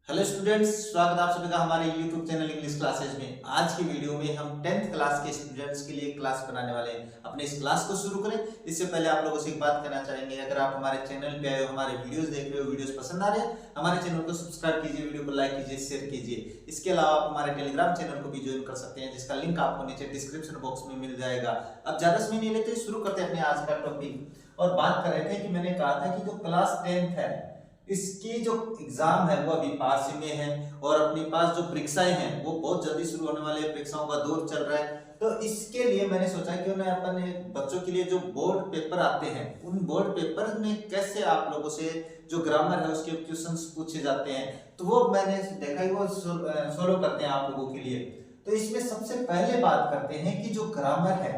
Hello students, स्वागत है आप सभी का हमारे YouTube चैनल इंग्लिश क्लासेज में। आज की वीडियो में हम 10th क्लास के स्टूडेंट्स के लिए क्लास बनाने वाले हैं। अपने इस क्लास को शुरू करें इससे पहले आप लोगों से एक बात करना चाहेंगे। अगर आप हमारे चैनल पे आए हो, हमारे वीडियोस देख रहे हो, वीडियोस पसंद आ रहे हैं, हमारे चैनल को सब्सक्राइब कीजिए, वीडियो को लाइक कीजिए, शेयर कीजिए। इसके अलावा आप हमारे टेलीग्राम चैनल को भी ज्वाइन कर सकते हैं, जिसका लिंक आपको नीचे डिस्क्रिप्शन बॉक्स में मिल जाएगा। अब ज्यादा समय नहीं लेते, शुरू करते हैं अपने आज का टॉपिक। और बात कर रहे थे कि मैंने कहा था कि जो क्लास 10th है इसकी जो एग्जाम है वो अभी पास ही में है और अपने पास जो परीक्षाएं हैं वो बहुत जल्दी शुरू होने वाली है। परीक्षाओं का दौर चल रहा है, तो इसके लिए मैंने सोचा क्यों ना अपने बच्चों के लिए जो बोर्ड पेपर आते हैं उन बोर्ड पेपर में कैसे आप लोगों से जो ग्रामर है उसके क्वेश्चंस पूछे जाते हैं, तो वो मैंने देखा ही वो सोल्व करते हैं आप लोगों के लिए। तो इसमें सबसे पहले बात करते हैं कि जो ग्रामर है,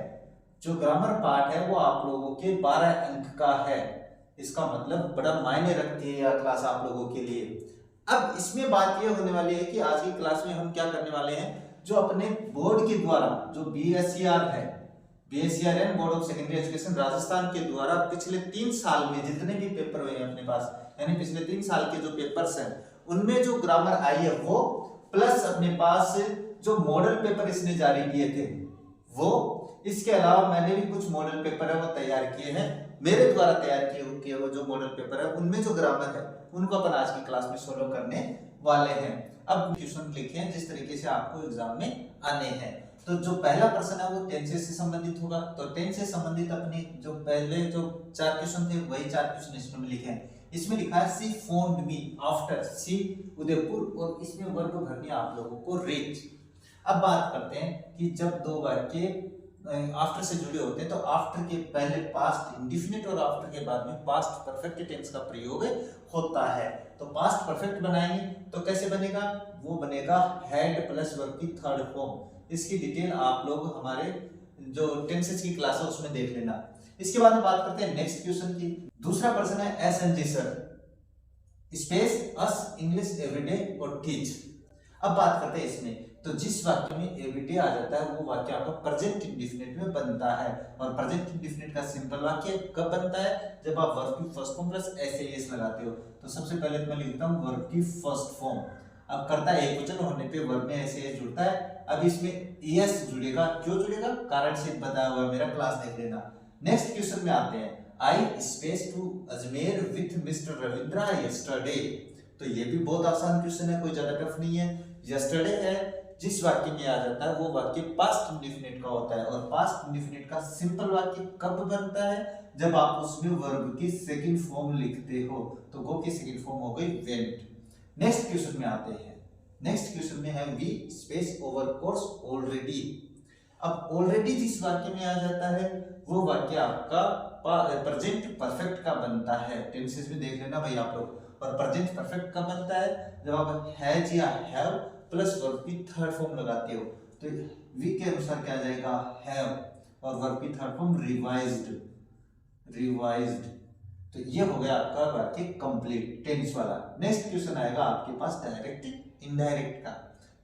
जो ग्रामर पार्ट है वो आप लोगों के 12 अंक का है। इसका मतलब बड़ा मायने रखती है यह क्लास आप लोगों के लिए। अब इसमें बात यह होने वाली है कि आज की क्लास में हम क्या करने वाले हैं, जो अपने बोर्ड के द्वारा जो BSER है, BSER है board of secondary education Rajasthan के द्वारा पिछले 3 साल में जितने भी पेपर हुए हैं अपने पास, यानी पिछले 3 साल के जो पेपर्स हैं उनमें जो ग्रामर आई है वो, प्लस अपने पास जो मॉडल पेपर इसने जारी किए थे वो, इसके अलावा मैंने भी कुछ मॉडल पेपर है वो तैयार किए हैं, मेरे द्वारा तैयार किए हुए जो मॉडल पेपर है उनमें जो ग्रामर है उनको अपन आज की क्लास में सोल्व करने वाले हैं। अब क्वेश्चन लिखे हैं जिस तरीके से आपको एग्जाम में आने हैं। तो जो पहला प्रश्न है वो टेंसेस से संबंधित होगा। तो टेंस से संबंधित अपने जो पहले जो 4 क्वेश्चन थे वही 4 क्वेश्चन इसमें लिखे हैं। इसमें लिखा है सी फोन्ड मी आफ्टर सी उदयपुर, और इसमें वर्ब भरनी आप लोगों को रीच। अब बात करते हैं कि जब दो वाक्य आफ्टर से जुड़े होते हैं तो आफ्टर के पहले पास्ट इंडेफिनिट और आफ्टर के बाद में पास्ट परफेक्ट टेंस का प्रयोग होता है। तो पास्ट परफेक्ट बनाएंगे तो कैसे बनेगा, वो बनेगा हैड प्लस वर्ब की थर्ड फॉर्म। इसकी डिटेल आप लोग हमारे जो टेंसेस की क्लास है उसमें देख लेना। इसके बाद में बात करते हैं नेक्स्ट क्वेश्चन की। दूसरा प्रश्न है S N G sir space us English everyday और टीच। अब बात करते हैं इसमें, तो जिस वाक्य में एवरीडे आ जाता है वो वाक्य आपका प्रेजेंट इंडेफिनिट में बनता है। और प्रेजेंट इंडेफिनिट का सिंपल वाक्य कब बनता है, जब आप वर्ब की फर्स्ट फॉर्म प्लस एस लगाते हो। तो सबसे पहले मैं लिखता हूँ वर्ब की फर्स्ट फॉर्म। अब करता है एकवचन होने पे वर्ब में एस जुड़ता है। अब इसमें एस जुड़ेगा, क्यों जुड़ेगा, कारण से बताया हुआ मेरा क्लास देख लेना। नेक्स्ट क्वेश्चन में आते हैं, I space to Ajmer with mister Ravindra yesterday. तो ये भी बहुत आसान क्वेश्चन है, कोई ज्यादा टफ नहीं है। यस्टरडे है जिस वाक्य में आ जाता है वो वाक्य पास्ट इंडेफिनिट का होता है, और पास्ट इंडेफिनिट का सिंपल वाक्य कब बनता है, जब आप उसमें वर्ब की सेकंड फॉर्म लिखते हो। तो गो की सेकंड फॉर्म हो गई वेंट। नेक्स्ट क्वेश्चन में आते हैं। नेक्स्ट क्वेश्चन में है we space over course already. अब ऑलरेडी जिस वाक्य में आ जाता है वो वाक्य आपका प्रेजेंट परफेक्ट का बनता है। टेंसेस में देख लेना भाई आप लोग। और प्रेजेंट परफेक्ट कब बनता है, जब आप हैज या हैव प्लस वर्ब की थर्ड फॉर्म लगाते हो। तो वी के अनुसार क्या आ जाएगा, हैव, और वर्ब की थर्ड फॉर्म रिवाइज्ड। तो ये हो गया आपका वाक्य कंप्लीट टेंस वाला। नेक्स्ट क्वेश्चन आएगा आपके पास डायरेक्ट इनडायरेक्ट का।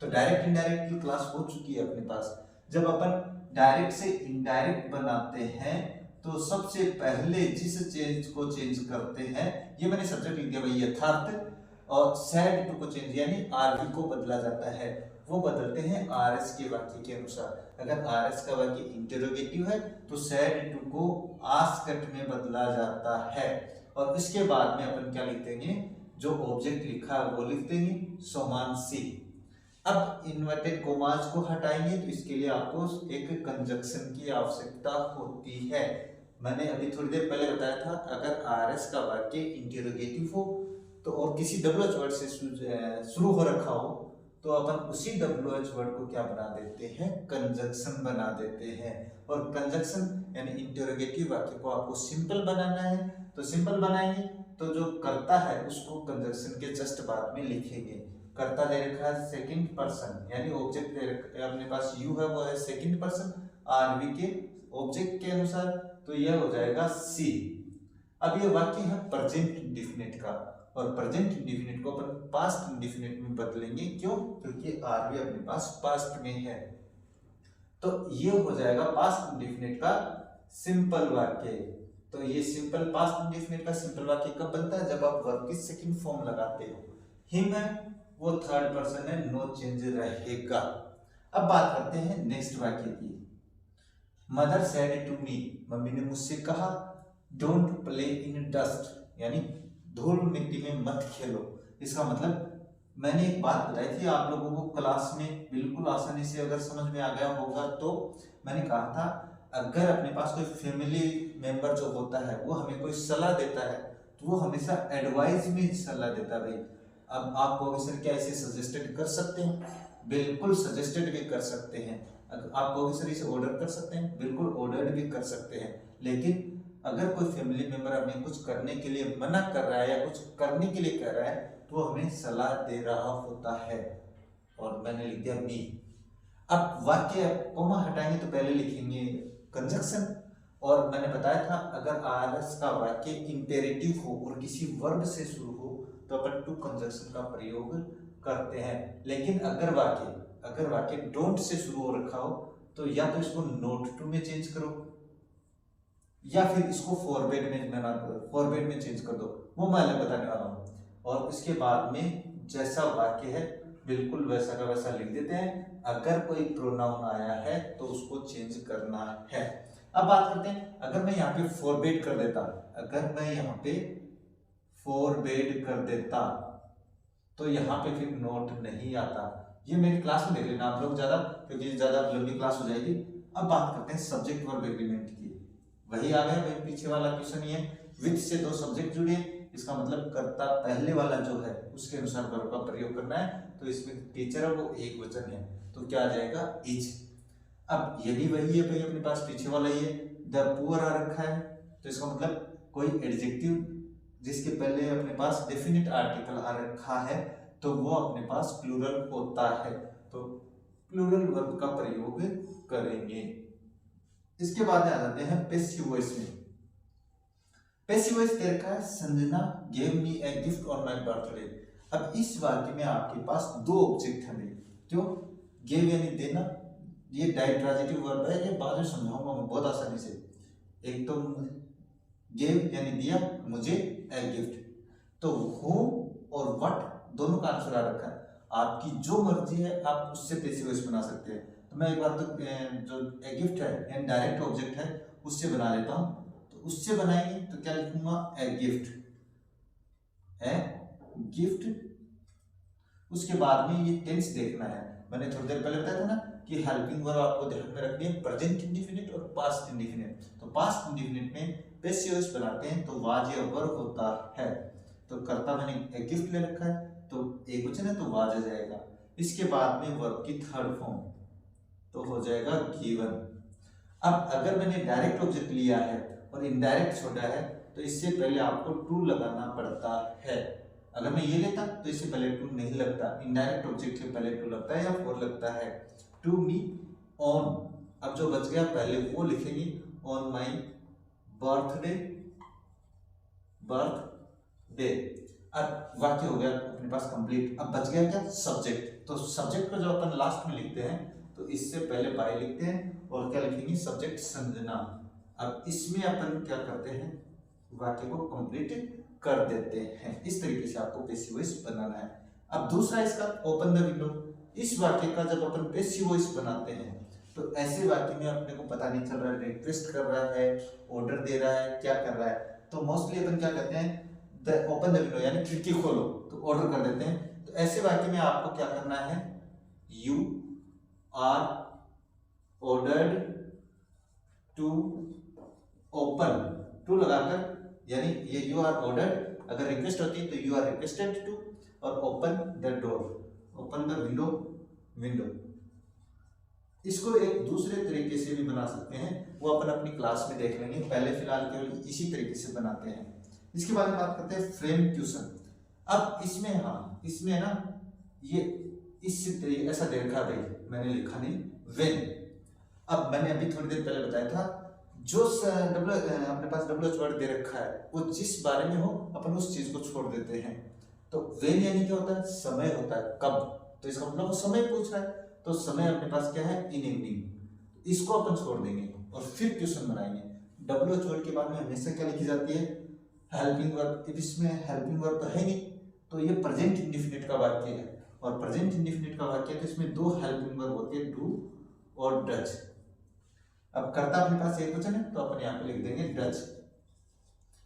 तो डायरेक्ट इनडायरेक्ट की क्लास हो चुकी है अपने पास। जब अपन डायरेक्ट से इनडायरेक्ट बनाते हैं तो सबसे पहले जिस चेंज को चेंज करते हैं, ये मैंने सब्जेक्ट लिख दिया भाई यथार्थ, और सैड टू को चेंज यानी आरवी को बदला जाता है, वो बदलते हैं आरएस के वाक्य के अनुसार। अगर आरएस का वाक्य इंटरोगेटिव है तो सैड टू को आस्क्ड में बदला जाता है। और इसके बाद में अपन क्या लिख देंगे, जो ऑब्जेक्ट लिखा है वो लिख देंगे सोमानसी। अब इन्वर्टेड कोमास को हटाएंगे तो इसके लिए आपको एक कंजक्शन की आवश्यकता होती है। मैंने अभी थोड़ी देर पहले बताया था, अगर आरएस का वाक्य इंटरोगेटिव हो तो और किसी WH वर्ड से शुरू हो रखा हो तो अपन उसी WH वर्ड को क्या बना देते हैं, कंजक्शन बना देते हैं। और कंजक्शन यानी इंटरोगेटिव वाक्य को आपको सिंपल बनाना है, तो सिंपल बनाएंगे तो जो करता है उसको कंजक्शन के जस्ट बाद में लिखेंगे। कर्ता दे रखा है सेकंड पर्सन, यानी ऑब्जेक्ट दे रखा है अपने पास यू है, वो है सेकंड पर्सन आरवी के ऑब्जेक्ट के अनुसार, तो यह हो जाएगा सी। अब ये वाक्य है प्रेजेंट इंडेफिनिट का, और प्रेजेंट इंडेफिनिट को अपन पास्ट इंडेफिनिट में बदलेंगे, क्यों, क्योंकि आरवी अपने पास पास्ट में है। तो ये हो जाएगा पास्ट इंडेफिनिट का सिंपल वाक्य। तो ये सिंपल पास्ट इंडेफिनिट का सिंपल वाक्य कब बनता है, जब आप वर्ब की सेकंड फॉर्म लगाते हो। हिम है वो थर्ड पर्सन है, नो चेंज रहेगा। अब बात करते हैं नेक्स्ट वाक्य की। Mother said to me, mummy ने मुझसे कहा, डोंट प्ले इन डस्ट, यानी धूल मिट्टी में मत खेलो। इसका मतलब मैंने एक बात बताई थी आप लोगों को क्लास में, बिल्कुल आसानी से अगर समझ में आ गया होगा तो मैंने कहा था अगर अपने पास कोई फैमिली मेंबर जो होता है वो हमें कोई सलाह देता है तो वो हमेशा एडवाइस में सलाह देता है भाई। अब आप कहोगे सर क्या इसे सजेस्टेड कर सकते हैं? बिल्कुल सजेस्टेड भी कर सकते हैं। आप कहोगे सर इसे ऑर्डर कर सकते हैं? बिल्कुल ऑर्डर भी कर सकते हैं। लेकिन अगर कोई फैमिली मेंबर हमें कुछ करने के लिए मना कर रहा है या कुछ करने के लिए कह रहा है तो हमें सलाह दे रहा होता है। और मैंने लिख दिया मी। अब वाक्य कोमा हटाएंगे तो पहले लिखेंगे कंजक्शन। और मैंने बताया था अगर आरएस का वाक्य इंपेरेटिव हो और किसी वर्ब से शुरू हो तो अपन टू कंजक्शन का प्रयोग करते हैं। लेकिन अगर वाक्य डोंट से शुरू हो रखा हो तो या तो इसको नोट टू में चेंज करो या फिर इसको फॉरबेड में चेंज कर दो, वो मैं अलग बताने वाला हूँ। और इसके बाद में जैसा वाक्य है बिल्कुल वैसा का वैसा लिख देते हैं। अगर कोई प्रोनाउन आया है तो उसको चेंज करना है। अब बात करते हैं अगर मैं यहाँ पे फॉरबेड कर देता तो यहाँ पे फिर नोट नहीं आता। ये मेरी क्लास में देख लेना आप लोग ज्यादा, क्योंकि ज्यादा लंबी क्लास हो जाएगी। अब बात करते हैं सब्जेक्ट वर्ब एग्रीमेंट की। वही आ गया भाई, पीछे वाला क्वेश्चन ही है। विद से दो सब्जेक्ट जुड़े, इसका मतलब कर्ता पहले वाला जो है उसके अनुसार वर्ब का प्रयोग करना है। तो इसमें टीचर है वो एक वचन है तो क्या आ जाएगा इज। अब ये भी वही है भाई, अपने पास पीछे वाला ही है, द पुअर आ रखा है तो इसका मतलब कोई एडजेक्टिव जिसके पहले अपने पास डेफिनेट आर्टिकल आ रखा है तो वो अपने पास प्लूरल होता है, तो प्लूरल वर्ब का प्रयोग करेंगे। इसके बाद आ जाते हैं पैसिव वॉइस में। पैसिव वॉइस दे रखा है Sanjana gave me a gift on my birthday. अब इस वाक्य में आपके पास दो ऑब्जेक्ट हैं। क्यों? गिव यानी देना, ये डाइट्रांजिटिव वर्ब है, ये बाद में समझाऊंगा मैं बहुत आसानी से। एक तो गिव यानी दिया मुझे ए गिफ्ट, तो हु और व्हाट दोनों का आंसर आ रखा है। आपकी जो मर्जी है आप उससे पैसिव वॉइस बना सकते हैं। तो मैं एक बार तो जो ए गिफ्ट है यानी डायरेक्ट ऑब्जेक्ट है उससे बना लेता हूं। तो उससे बनाएंगे तो क्या लिखूंगा ए गिफ्ट। उसके बाद में ये टेंस देखना है। मैंने थोड़ी देर पहले बताया था ना कि हेल्पिंग वर्ब आपको ध्यान में रखनी है प्रेजेंट इंडेफिनिट और पास्ट इंडेफिनिट। तो पास्ट इंडेफिनिट में पैसिव वॉइस बनाते हैं तो वाज या वर्ब होता है। तो कर्ता मैंने ए गिफ्ट ले रखा है तो एक वचन है तो वाज आ जाएगा। इसके बाद में वर्ब की थर्ड फॉर्म तो हो जाएगा गिवन। अब अगर मैंने डायरेक्ट ऑब्जेक्ट लिया है और इनडायरेक्ट छोड़ा है तो इससे पहले आपको टू लगाना पड़ता है। अगर मैं ये लेता तो इससे पहले टू नहीं लगता, इनडायरेक्ट ऑब्जेक्ट से पहले टू लगता है या फोर लगता है। टू मी ऑन, अब जो बच गया पहले वो लिखेंगे ऑन माई बर्थडे। अब वाक्य हो गया अपने पास कंप्लीट। अब बच गया क्या? सब्जेक्ट। तो सब्जेक्ट को जब अपन लास्ट में लिखते हैं तो इससे पहले बाय लिखते हैं और क्या लिखेंगे? सब्जेक्ट संजना। अब इसमें अपन क्या करते हैं? वाक्य को कंप्लीट कर देते हैं। इस तरीके से आपको पैसिव वॉइस बनाना है। अब दूसरा इसका ओपन द विंडो। इस वाक्य का जब अपन पैसिव वॉइस बनाते हैं तो ऐसे वाक्य में अपने को पता नहीं चल रहा है रिक्वेस्ट कर रहा है, ऑर्डर दे रहा है, क्या कर रहा है। तो मोस्टली अपन क्या कहते हैं? द ओपन द विंडो यानी खिड़की खोलो, तो ऑर्डर कर देते हैं। तो ऐसे वाक्य में आपको क्या करना है? You are ordered to open, to लगाकर, यानी ये यू आर ऑर्डर्ड अगर रिक्वेस्ट होती है तो यू आर रिक्वेस्टेड टू, और open the door, open the window. इसको एक दूसरे तरीके से भी बना सकते हैं, वो अपन अपनी क्लास में देख लेंगे। पहले फिलहाल केवल इसी तरीके से बनाते हैं। इसके बारे में बात करते हैं फ्रेम ट्यूशन। अब इसमें ना ये ऐसा दे रखा भाई, मैंने लिखा नहीं व्हेन। अब मैंने अभी थोड़ी देर पहले बताया था जो अपने पास WH वर्ड दे रखा है वो जिस बारे में हो अपन उस चीज को छोड़ देते हैं। तो व्हेन यानी क्या होता है? समय होता है, कब। तो इसका मतलब वो समय पूछ रहा है, तो समय अपने पास क्या है? In evening. इसको अपन छोड़ देंगे और फिर क्वेश्चन बनाएंगे। WH वर्ड के बाद में हमेशा क्या लिखी जाती है? Helping verb. इसमें हेल्पिंग वर्ब तो है नहीं तो ये प्रेजेंट इंडेफिनिट का वाक्य है और प्रेजेंट इंडेफिनिट का वाक्य है तो इसमें दो हेल्पिंग वर्ब होते हैं, डू और डज। अब कर्ता अपने पास एक वचन है तो अपन यहाँ पे लिख देंगे डज,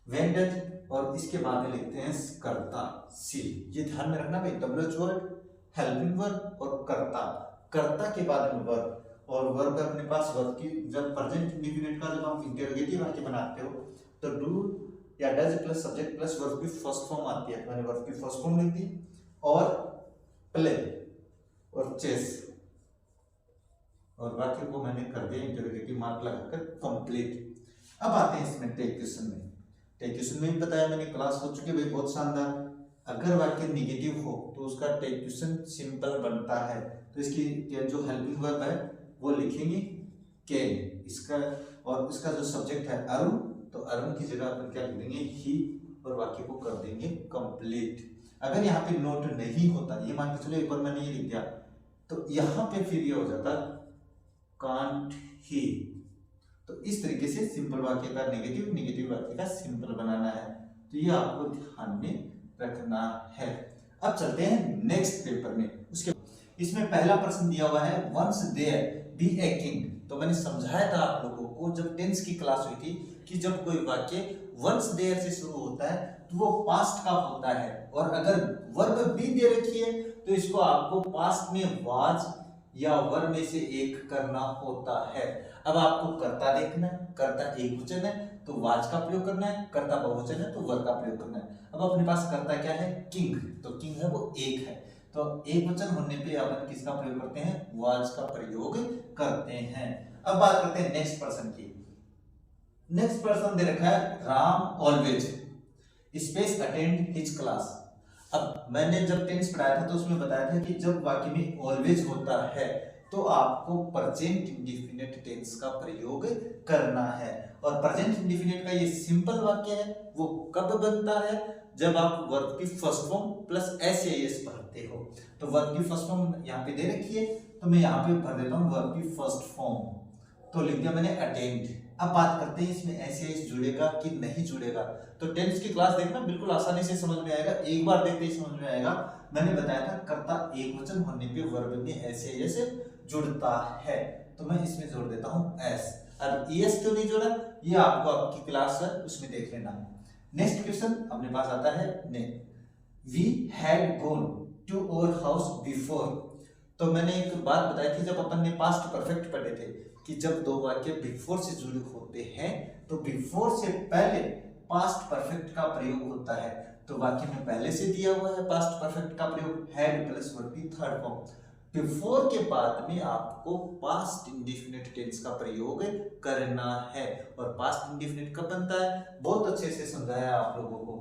व्हेन डज, और इसके बाद में लिखते हैं कर्ता सी। ये ध्यान में रखना भाई, डब्ल्यूएच वर्ड, हेल्पिंग वर्ब और कर्ता, कर्ता के बाद में वर्ब, और वर्ब अपने पास वर्ब की जब प्रेजेंट इंडेफिनिट का जब हम इंटरोगेटिव वाक्य बनाते हो तो डू या does plus subject plus verb की फर्स्ट फॉर्म आती है, तो मैंने वर्ब की फर्स्ट फॉर्म लिख दी, और प्ले और चेस, और वाक्य को मैंने कर दिया इंटरोगेटिव मार्क लगाकर कंप्लीट। अब आते हैं इसमें टेक क्वेश्चन में। टेक क्वेश्चन में भी बताया मैंने, क्लास हो चुकी है भाई बहुत शानदार। अगर वाक्य नेगेटिव हो तो उसका टेक क्वेश्चन सिंपल बनता है। तो इसकी जो हेल्पिंग वर्ब है वो लिखेंगे कैन, इसका, और इसका जो सब्जेक्ट है अरुण, तो अरुण की जगह पर क्या लिख देंगे ही, और वाक्य को कर देंगे कंप्लीट। अगर यहाँ पे नोट नहीं होता, ये मान के चलो एक बार मैंने ये लिख दिया, तो यहाँ पे फिर ये हो जाता कांट ही। तो इस तरीके से सिंपल वाक्य का नेगेटिव, नेगेटिव वाक्य का सिंपल बनाना है, तो ये आपको ध्यान में रखना है। अब चलते हैं नेक्स्ट पेपर में। उसके इसमें पहला प्रश्न दिया हुआ है once there be a king. तो मैंने समझाया था आप लोगों को जब टेंस की क्लास हुई थी कि जब कोई वाक्य वंस देयर से शुरू होता है तो वो पास्ट का होता है, और अगर वर्ब बी दे रखी है तो इसको आपको पास्ट में वाज या वर में से एक करना होता है। अब आपको कर्ता देखना है, कर्ता एक वचन है तो वाज का प्रयोग करना है, कर्ता बहुवचन है तो वर का प्रयोग करना है। अब अपने पास कर्ता क्या है, किंग, तो किंग है वो एक है, तो एक वचन होने पे अपन किसका प्रयोग करते हैं, वाज का प्रयोग करते हैं। अब बात करते हैं नेक्स्ट पर्सन की। नेक्स्ट पर्सन दे रखा है Ram always space attend his class. अब मैंने जब टेंस पढ़ाया था तो उसमें बताया था कि जब वाक्य में ऑलवेज होता है तो आपको प्रेजेंट इंडेफिनिट टेंस का प्रयोग करना है, और प्रेजेंट इंडेफिनिट का ये सिंपल वाक्य है वो कब बनता है, जब आप वर्ब की फर्स्ट फॉर्म प्लस एस भरते हो। तो वर्ब की फर्स्ट फॉर्म यहाँ पे दे रखी है तो मैं यहाँ पे भर देता हूँ वर्ब की फर्स्ट फॉर्म, तो लिख दिया मैंने अटेंड। अब बात करते हैं इसमें एस जुड़ेगा कि नहीं जुड़ेगा। तो टेंस की क्लास देखना बिल्कुल आसानी से समझ में आएगा, एक बार देखते ही समझ में आएगा। मैंने बताया था कर्ता एक वचन होने पे वर्ब में एस जुड़ता है, तो मैं इसमें जोड़ देता हूँ एस। अब एस क्यों नहीं जोड़ा, ये आपको आपकी क्लास है उसमें देख लेना। नेक्स्ट क्वेश्चन अपने पास आता है ने we had gone to our house before. तो मैंने एक बात बताई थी जब अपन ने पास्ट परफेक्ट पढ़े थे कि जब दो वाक्य बिफोर से जुड़े होते हैं तो बिफोर से पहले पास्ट परफेक्ट का प्रयोग होता है। तो वाक्य में पहले से दिया हुआ है पास्ट परफेक्ट का प्रयोग हैड प्लस वर्ब की थर्ड फॉर्म। बिफोर के बाद में आपको पास्ट इंडेफिनिट टेंस का प्रयोग करना है, और पास्ट इंडेफिनिट कब बनता है बहुत अच्छे से समझाया आप लोगों को।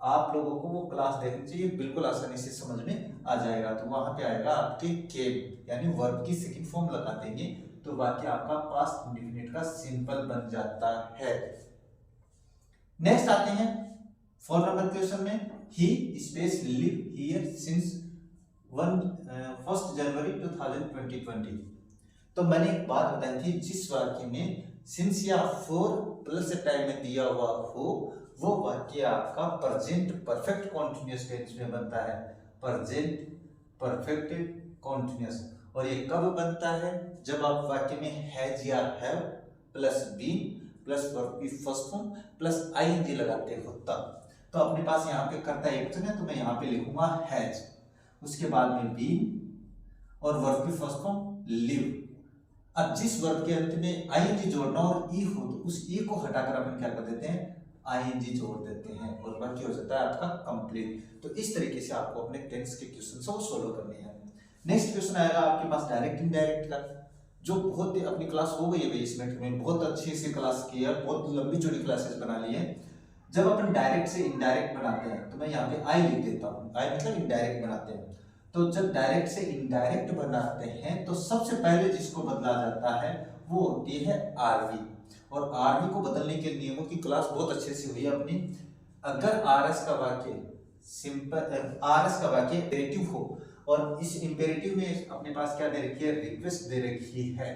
आप लोगों को वो क्लास देखनी चाहिए, बिल्कुल आसानी से समझ में आ जाएगा। तो वहां पे आएगा आपके केम, यानी वर्ब की सेकंड फॉर्म लगा देंगे तो वाक्य आपका पास्ट इंडेफिनिट का सिंपल बन जाता है। नेक्स्ट आते हैं 4 नंबर क्वेश्चन में, ही स्पेस लिव हियर सिंस 1 जनवरी 2020। तो मैंने एक बात बताई थी, जिस वाक्य में सिंस या फॉर प्लस टाइम में दिया हुआ हो वो वाक्य आपका प्रेजेंट परफेक्ट कॉन्टिन्यूअस टेंस में बनता है, प्रेजेंट परफेक्ट कॉन्टिन्यूअस। और ये कब बनता है, जब आप वाक्य में हैज या have plus been plus verb की फर्स्ट फॉर्म प्लस आईएनजी लगाते हो तब। तो अपने पास यहाँ पे कर्ता एक वचन है तो मैं यहाँ पे लिखूंगा हैज, उसके बाद में बीन और वर्ब की फर्स्ट फॉर्म लिव। अब जिस वर्ब के अंत में आईएनजी जोड़ना और ई हो तो उस ई को हटाकर अपन क्या कर देते हैं, आईएनजी जोड़ देते हैं और वाक्य हो जाता है आपका कंप्लीट। तो इस तरीके से आपको अपने टेंस के क्वेश्चन को सोल्व करने हैं। नेक्स्ट क्वेश्चन आएगा आपके पास डायरेक्ट इनडायरेक्ट का, जो बहुत अपनी क्लास हो गई है इस मिनट में, बहुत अच्छे से क्लास की है, बहुत लंबी चौड़ी क्लासेस बना ली है। जब अपन डायरेक्ट से इनडायरेक्ट बनाते हैं तो मैं यहाँ पे आई लिख देता हूँ, आई मतलब इनडायरेक्ट बनाते हैं। तो जब डायरेक्ट से इनडायरेक्ट बनाते हैं तो सबसे पहले जिसको बदला जाता है वो होती है आरवी, और आरवी को बदलने के नियमों की क्लास बहुत अच्छे से हुई है अपनी। अगर आरएस का वाक्य सिंपल, आरएस का वाक्य इम्पेरेटिव हो और इस इम्पेरेटिव में अपने पास क्या दे रखी है, रिक्वेस्ट दे रखी है,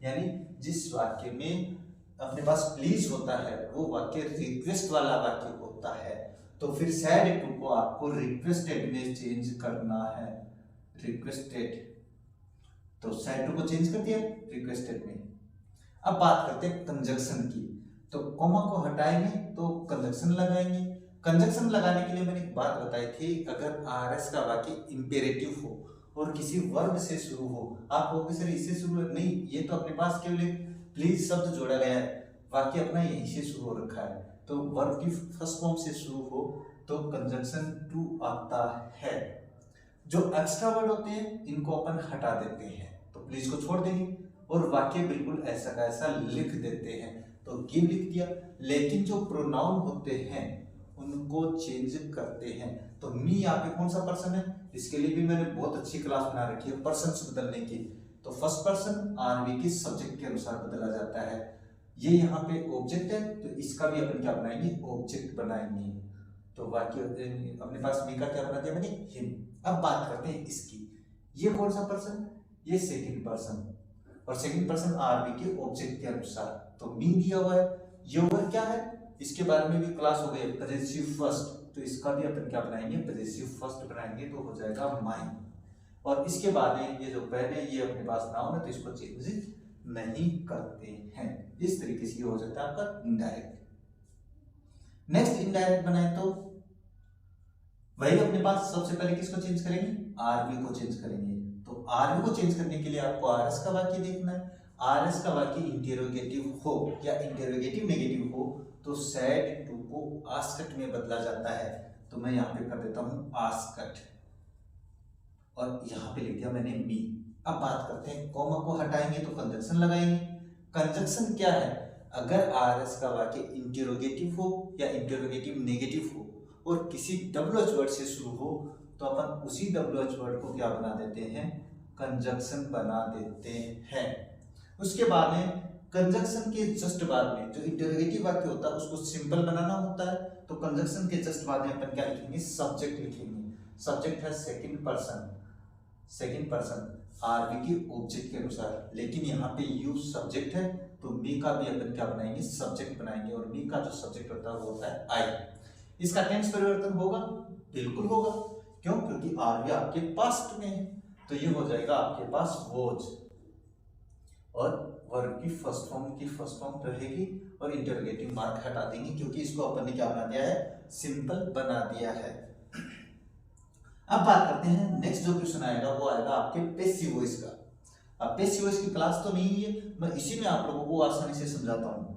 यानी जिस वाक्य में अपने पास प्लीज होता है वो वाक्य रिक्वेस्ट वाला वाक्य होता है, तो फिर सैड टू को आपको रिक्वेस्टेड में चेंज करना है। रिक्वेस्टेड, तो सैड टू को चेंज कर दिया रिक्वेस्टेड में। अब बात करते हैं कंजक्शन की, तो कॉमा को हटाएंगे तो कंजक्शन लगाएंगे। कंजक्शन लगाने के लिए मैंने एक बात बताई थी, अगर आरएस का वाक्य इंपेरेटिव हो और किसी वर्ब से शुरू हो, आप कहोगे सर इससे शुरू है, नहीं, ये तो अपने पास केवल एक प्लीज शब्द जोड़ा गया है, वाक्य अपना यहीं से शुरू हो रखा है, तो वर्ब की फर्स्ट फॉर्म से शुरू हो तो कंजक्शन टू आता है। जो एक्स्ट्रा वर्ड होते हैं इनको अपन हटा देते हैं, तो प्लीज को छोड़ देंगे और वाक्य बिल्कुल ऐसा का ऐसा लिख देते हैं, तो गिव लिख दिया। लेकिन जो प्रोनाउन होते हैं उनको चेंज करते हैं, तो मी यहाँ पे कौन सा पर्सन है, इसके लिए भी मैंने बहुत अच्छी क्लास बना रखी है पर्सन बदलने की। तो फर्स्ट पर्सन आरवी के सब्जेक्ट के अनुसार बदला जाता है। ये यहाँ पे ऑब्जेक्ट है तो इसका भी अपन क्या बनाएंगे, ऑब्जेक्ट बनाएंगे। तो वाक्य अपने पास मी का क्या बना दिया मैंने, हिम। अब बात करते हैं इसकी, ये कौन सा पर्सन, ये सेकंड पर्सन, और सेकंड पर्सन आरवी के ऑब्जेक्ट के अनुसार, तो मी दिया हुआ है। ये ओवर क्या है, इसके बारे में भी क्लास हो गई, पजेसिव फर्स्ट, तो इसका भी अपन क्या बनाएंगे, पजेसिव फर्स्ट बनाएंगे, तो हो जाएगा माइन। और इसके बाद में ये जो पहले ये अपने पास नाउन है तो इसको चेंज नहीं करते हैं। इस तरीके से ये हो जाता है आपका इनडायरेक्ट। नेक्स्ट इनडायरेक्ट बनाए तो वही अपने पास सबसे पहले किसको चेंज करेंगे, आरवी को चेंज करेंगे। तो आरवी को चेंज करने के लिए आपको आरएस का वाक्य देखना है। आरएस का वाक्य इंटेरोगेटिव हो या इंटेरोगेटिव नेगेटिव हो तो सैड टू को आस्कट में बदला जाता है, तो मैं यहाँ पे कर देता हूँ आस्कट और यहाँ पे लिख दिया मैंने मी। अब बात करते हैं, कॉमा को हटाएंगे तो कंजक्शन लगाएंगे। कंजक्शन क्या है, अगर आरएस का वाक्य इंटेरोगेटिव हो या इंटेरोगेटिव नेगेटिव हो और किसी WH वर्ड से शुरू हो तो अपन उसी WH वर्ड को क्या बना देते हैं, कंजक्शन बना देते हैं। उसके बाद में कंजक्शन के जस्ट बाद में जो इंटेरोगेटिव वाक्य होता है उसको सिंपल बनाना होता है, तो कंजक्शन के जस्ट बाद में अपन क्या लिखेंगे, सब्जेक्ट लिखेंगे। सब्जेक्ट है सेकंड पर्सन, सेकंड पर्सन आरवी के ऑब्जेक्ट के अनुसार, लेकिन यहाँ पे यू सब्जेक्ट है तो मी का भी अपन क्या बनाएंगे, सब्जेक्ट बनाएंगे, और मी का जो सब्जेक्ट होता है वो होता है आई। इसका टेंस परिवर्तन होगा, बिल्कुल होगा, क्यों, क्योंकि आरवी आपके पास्ट में है, तो ये हो जाएगा आपके पास वॉज, और वर्ब की फर्स्ट फॉर्म रहेगी और इंटरोगेटिव मार्क हटा देंगे क्योंकि इसको अपन ने क्या बना दिया है, सिंपल बना दिया है। अब बात करते हैं नेक्स्ट जो क्वेश्चन आएगा वो आएगा आपके पैसिव वॉइस का। अब पैसिव वॉइस की क्लास तो नहीं है, मैं इसी में आप लोगों को आसानी से समझाता हूँ।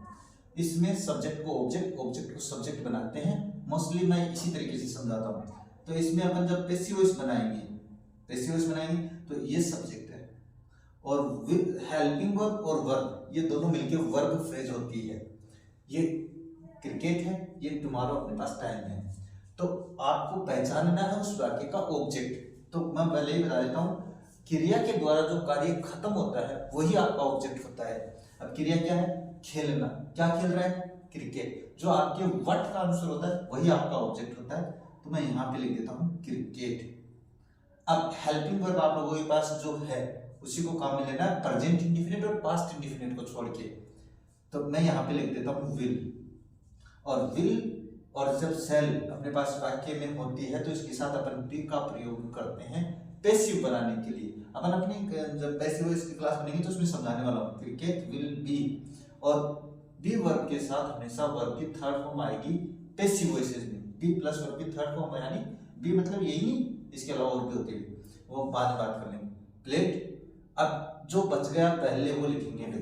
इसमें सब्जेक्ट को ऑब्जेक्ट, ऑब्जेक्ट को सब्जेक्ट बनाते हैं, मोस्टली मैं इसी तरीके से समझाता हूँ। तो इसमें अपन जब पैसिव वॉइस बनाएंगे तो ये सब्जेक्ट है और हेल्पिंग वर्ब और वर्ब ये दोनों मिलके वर्ब फ्रेज होती है। ये क्रिकेट है, ये टुमारो अपने पास टाइम है, तो आपको पहचानना है उस वाक्य का ऑब्जेक्ट। तो मैं पहले ही बता देता हूँ, क्रिया के द्वारा जो कार्य खत्म होता है वही आपका ऑब्जेक्ट होता है। अब क्रिया क्या है, खेलना, क्या खेल रहा है, क्रिकेट, जो आपके व्हाट का आंसर होता है वही आपका ऑब्जेक्ट होता है, तो मैं यहाँ पे लिख देता हूँ क्रिकेट। अब हेल्पिंग वर्ब आप लोगों के पास जो है उसी को काम में लेना है, प्रेजेंट इंडिफिनिट और पास्ट इंडिफिनिट को छोड़ के, तो मैं यहाँ पे लिख देता हूँ विल। और विल और जब सेल अपने पास वाक्य में होती है तो इसके साथ अपन बी का प्रयोग करते हैं पैसिव बनाने के लिए। अपन अपनी जब पैसिव वॉइस की क्लास बनेगी तो उसमें समझाने वाला हूँ, क्रिकेट विल बी, और बी वर्ब के साथ हमेशा वर्ब की थर्ड फॉर्म आएगी पैसिव वॉइसेस में, बी प्लस वर्ब की थर्ड फॉर्म, यानी बी मतलब यही नहीं, इसके अलावा और भी होती है, वो बाद में बात कर लेंगे। प्लेट, अब जो बच गया पहले वो लिखेंगे भाई,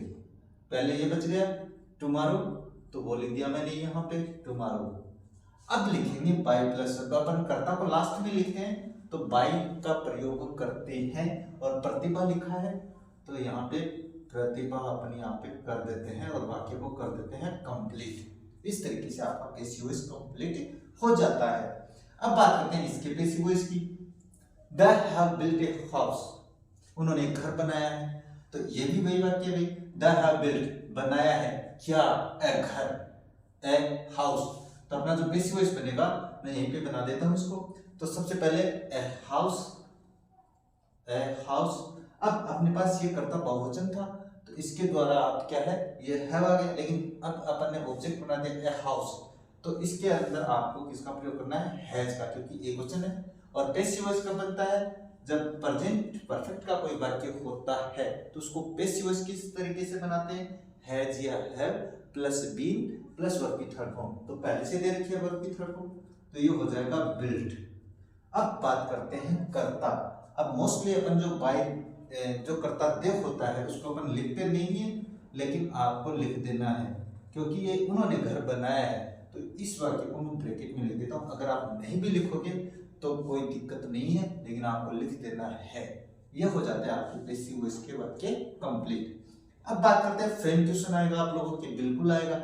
पहले ये बच गया टुमारो तो वो लिख दिया मैंने यहाँ पे टुमारो। अब लिखेंगे बाई प्लस, अपन कर्ता को लास्ट में लिखते हैं तो बाई का प्रयोग करते हैं, और प्रतिभा लिखा है तो यहाँ पे प्रतिभा अपन यहाँ पे कर देते हैं और वाक्य को कर देते हैं कंप्लीट। इस तरीके से आपका पैसिव वॉइस कंप्लीट हो जाता है। अब बात करते हैं इसके पैसिव वॉइस की। They have built a house, उन्होंने एक घर बनाया है, तो ये भी वही वाक्य भाई, They have built बनाया है क्या, ए घर, ए हाउस, तो अपना जो पैसिव वॉइस बनेगा मैं यहीं पे बना देता हूँ इसको। तो सबसे पहले ए हाउस, ए हाउस। अब अपने पास ये कर्ता बहुवचन था तो इसके द्वारा आप क्या है, ये हैव आ गया, लेकिन अब अपन ने ऑब्जेक्ट बना दिया ए हाउस, तो इसके अंदर आपको किसका प्रयोग करना है, हैज का, क्योंकि एक वचन है। और पैसिव वॉइस कब बनता है, जब प्रेजेंट परफेक्ट का कोई वाक्य होता है तो उसको पेसिव वॉइस किस तरीके से बनाते हैं, हैज या have plus been plus verb की थर्ड फॉर्म। तो पहले से दे रखी है वर्ब की थर्ड फॉर्म, तो ये हो जाएगा बिल्ट। अब बात करते हैं कर्ता। अब मोस्टली अपन जो कर्ता देव होता है उसको अपन लिखते नहीं है, लेकिन आपको लिख देना है क्योंकि ये उन्होंने घर बनाया है। तो इस वाक्य को मैं ब्रैकेट में लिख देता हूँ। अगर आप नहीं भी लिखोगे तो कोई दिक्कत नहीं है, लेकिन आपको लिख देना है। ये हो जाता है आपके पेसिव वॉइस के वाक्य कंप्लीट। अब बात करते हैं फ्रेम क्वेश्चन आएगा आप लोगों के, बिल्कुल आएगा।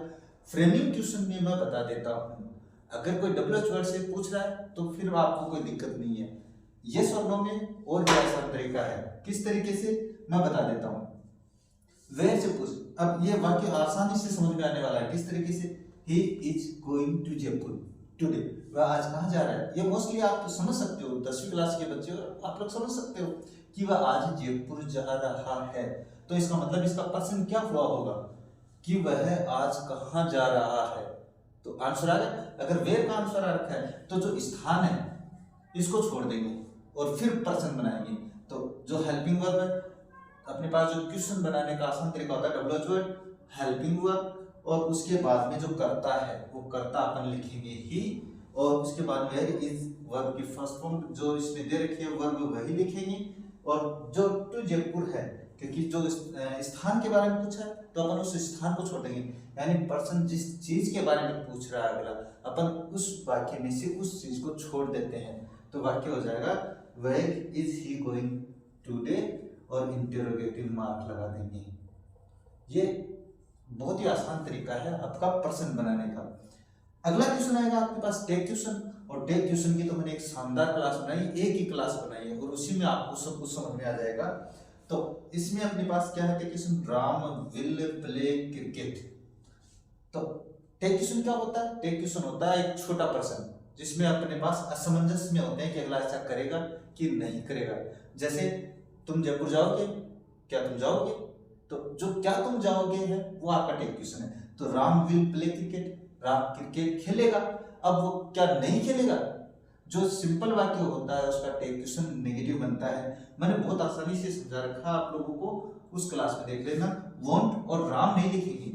फ्रेमिंग क्वेश्चन में मैं बता देता हूँ, अगर कोई WH वर्ड से पूछ रहा है तो फिर आपको कोई दिक्कत नहीं है। यस और नो में और भी आसान तरीका है। किस तरीके से मैं बता देता हूँ। वेयर से पूछ, अब ये वाक्य आसानी से समझ में आने वाला है। किस तरीके से, he is going to Jaipur today, वह आज कहाँ जा रहा है। ये मोस्टली आप समझ सकते हो, 10वीं क्लास के बच्चे आप लोग समझ सकते हो कि वह आज जयपुर जा रहा है। तो इसका मतलब इसका पर्सन क्या हुआ होगा कि वह आज कहाँ जा रहा है। तो आंसर आ गया। अगर वेयर का आंसर आ रखा है तो जो स्थान है इसको छोड़ देंगे और फिर पर्सन बनाएंगे। तो जो हेल्पिंग वर्ब है, अपने पास जो क्वेश्चन बनाने का आसान तरीका होता है WH वर्ड, हेल्पिंग वर्ब, और उसके बाद में जो कर्ता है वो कर्ता अपन लिखेंगे ही, और उसके बाद वेयर इज वर्ब की फर्स्ट फॉर्म जो इसमें दे रखी है वर्ब वही लिखेंगे। और जो टू जयपुर है, क्योंकि जो स्थान के बारे में पूछा है तो अपन उस स्थान को छोड़ देंगे, यानी पर्सन जिस चीज के बारे में पूछ रहा है अगला, अपन उस वाक्य में से उस चीज को छोड़ देते हैं। तो वाक्य हो जाएगा where is he going today, और इंटरोगेटिव मार्क लगा देंगे। ये बहुत ही आसान तरीका है आपका पर्सन बनाने का। अगला क्वेश्चन आएगा आपके पास टेक क्वेश्चन, और टेक क्वेश्चन की तो मैंने एक शानदार क्लास बनाई, एक ही क्लास बनाई है, और उसी में आपको सब कुछ समझ में आ जाएगा। तो इसमें अपने पास क्या है take question, Ram will play cricket. तो टेक क्वेश्चन क्या होता है, टेक क्वेश्चन होता है एक छोटा पर्सन जिसमें अपने पास असमंजस में होते हैं कि अगला ऐसा करेगा कि नहीं करेगा। जैसे तुम जयपुर जाओगे, क्या तुम जाओगे, तो जो क्या तुम जाओगे है वो आपका टेक क्वेश्चन है। तो Ram will play cricket, Ram cricket खेलेगा। अब वो क्या नहीं खेलेगा, जो सिंपल वाक्य होता है उसका टेक क्वेश्चन नेगेटिव बनता है। मैंने बहुत आसानी से समझा रखा आप लोगों को, उस क्लास में देख लेना। वॉन्ट और राम नहीं लिखेंगे,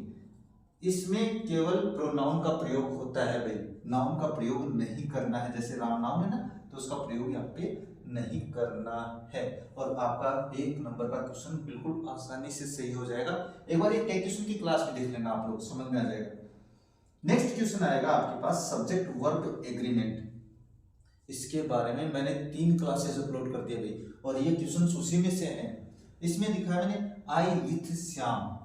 इसमें केवल प्रोनाउन का प्रयोग होता है भाई, नाउन का प्रयोग नहीं करना है। जैसे राम नाउन है ना, तो उसका प्रयोग यहाँ पे नहीं करना है, और आपका 1 नंबर का क्वेश्चन बिल्कुल आसानी से सही हो जाएगा। एक बार ये टेक क्वेश्चन की क्लास में देख लेना, आप लोग समझ में आ जाएगा। नेक्स्ट क्वेश्चन आएगा आपके पास सब्जेक्ट वर्ब एग्रीमेंट। इसके बारे में मैंने 3 क्लासेस अपलोड कर दिए भाई, और ये क्वेश्चन उसी में से है। इसमें दिखा है मैंने आई with Shyam,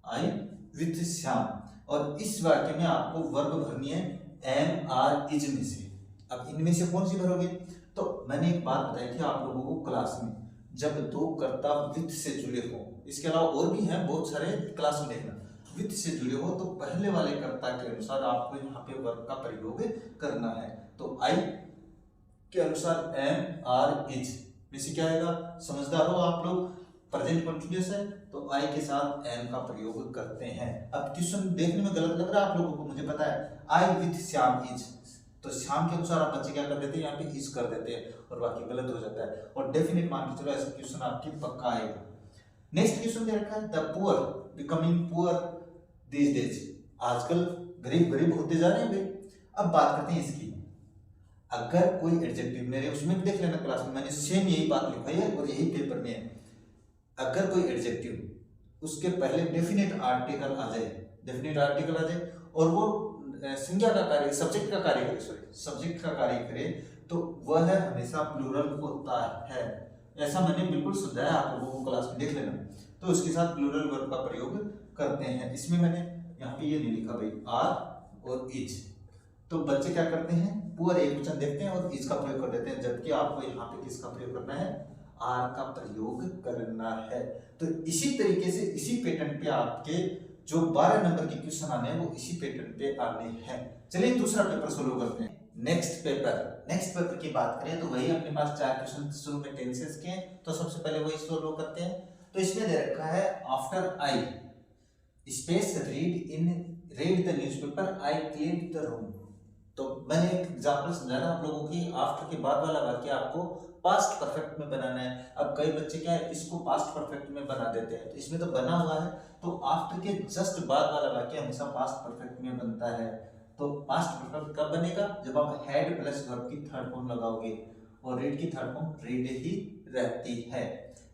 I with Shyam, और इस वाक्य में आपको वर्ब भरनी है एम आर इज में से। अब इनमें से कौन सी भरोगे, तो मैंने एक बात बताई थी आप लोगों को क्लास में, जब 2 कर्ता विथ से जुड़े हो, इसके अलावा और भी हैं बहुत सारे, क्लास में देखना, विथ से जुड़े हो तो पहले वाले कर्ता के अनुसार आपको यहाँ पे वर्ब का प्रयोग करना है। तो आई के अनुसार एम आर इज में से क्या आएगा, समझदार हो आप लोग, प्रेजेंट कंटिन्यूअस है तो आई के साथ एम का प्रयोग करते हैं। अब क्वेश्चन देखने में गलत लग रहा है आप लोगों को, मुझे पता है। आई विथ श्याम इज, तो श्याम के अनुसार आप बच्चे क्या कर देते हैं, यहाँ पे इज कर देते हैं और बाकी गलत हो जाता है, और डेफिनेट मान के चलो ऐसा क्वेश्चन आपकी पक्का आएगा। नेक्स्ट क्वेश्चन दे रखा है the poor becoming poor these days, आजकल गरीब गरीब होते जा रहे हैं भाई। अब बात करते हैं इसकी, अगर कोई एडजेक्टिव, मेरे उसमें भी देख लेना क्लास में, मैंने सेम यही बात लिखवाई है और यही पेपर में है। अगर कोई एडजेक्टिव उसके पहले डेफिनेट आर्टिकल आ जाए, डेफिनेट आर्टिकल आ जाए और वो संज्ञा का कार्य, सब्जेक्ट का कार्य करे, सॉरी सब्जेक्ट का कार्य करे, तो वह हमेशा प्लूरल होता है। ऐसा मैंने बिल्कुल समझाया आप लोगों को, क्लास में देख लेना। तो उसके साथ प्लूरल वर्ब का प्रयोग करते हैं। इसमें मैंने यहाँ पे ये नहीं लिखा भाई आर और इज, तो बच्चे क्या करते हैं, पुअर एक वचन देखते हैं और इज का प्रयोग कर देते हैं, जबकि आपको यहाँ पे किसका प्रयोग करना है, आर का प्रयोग करना है। तो इसी तरीके से इसी पैटर्न पे आपके जो 12 नंबर के क्वेश्चन आने हैं वो इसी पैटर्न पे आने हैं। चलिए दूसरा पेपर सोल्व करते हैं। नेक्स्ट पेपर की बात करें तो वही अपने पास 4 क्वेश्चन शुरू में टेंसेस के हैं, तो सबसे पहले वही सोल्व करते हैं। तो इसमें दे रखा है after I space read the newspaper I cleaned the room. तो मैंने एक एग्जांपल समझाया था आप लोगों की, आफ्टर के बाद वाला वाक्य आपको पास्ट परफेक्ट में बनाना है। अब कई बच्चे क्या है इसको पास्ट परफेक्ट में बना देते हैं, तो इसमें तो बना हुआ है, तो आफ्टर के जस्ट बाद वाला वाक्य हमेशा पास्ट परफेक्ट में बनता है। तो पास्ट परफेक्ट कब बनेगा, जब आप हैड प्लस वर्ब की थर्ड फॉर्म लगाओगे, और रीड की थर्ड फॉर्म रीड ही रहती है।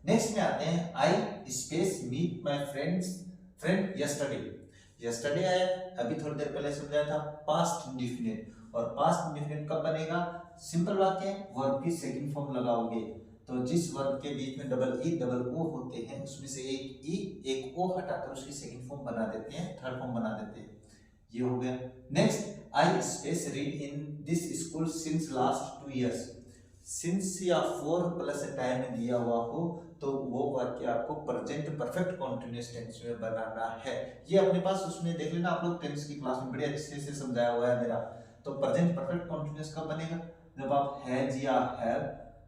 नेक्स्ट में आते हैं, I space meet my friend yesterday. Yesterday आया, अभी थोड़ी देर पहले समझाया था, पास्ट इंडेफिनिट। और पास्ट इंडेफिनिट कब बनेगा, सिंपल वाक्य वर्ब की सेकंड फॉर्म लगाओगे, तो जिस वर्ब के बीच में डबल ई डबल ओ होते हैं उसमें से एक ई एक ओ हटाकर उसकी सेकंड फॉर्म बना देते हैं, थर्ड फॉर्म बना देते हैं। ये हो गया। Next, I space read in this school since last 2 years. Since या फॉर प्लस टाइम दिया हुआ हो तो वो वाक्य आपको प्रेजेंट परफेक्ट कंटीन्यूअस टेंस में बनाना है। ये अपने पास उसमें देख लेना आप लोग, टेंस की क्लास में बड़े अच्छे से समझाया हुआ है मेरा। तो प्रेजेंट परफेक्ट कंटीन्यूअस कब बनेगा, जब आप हैज या have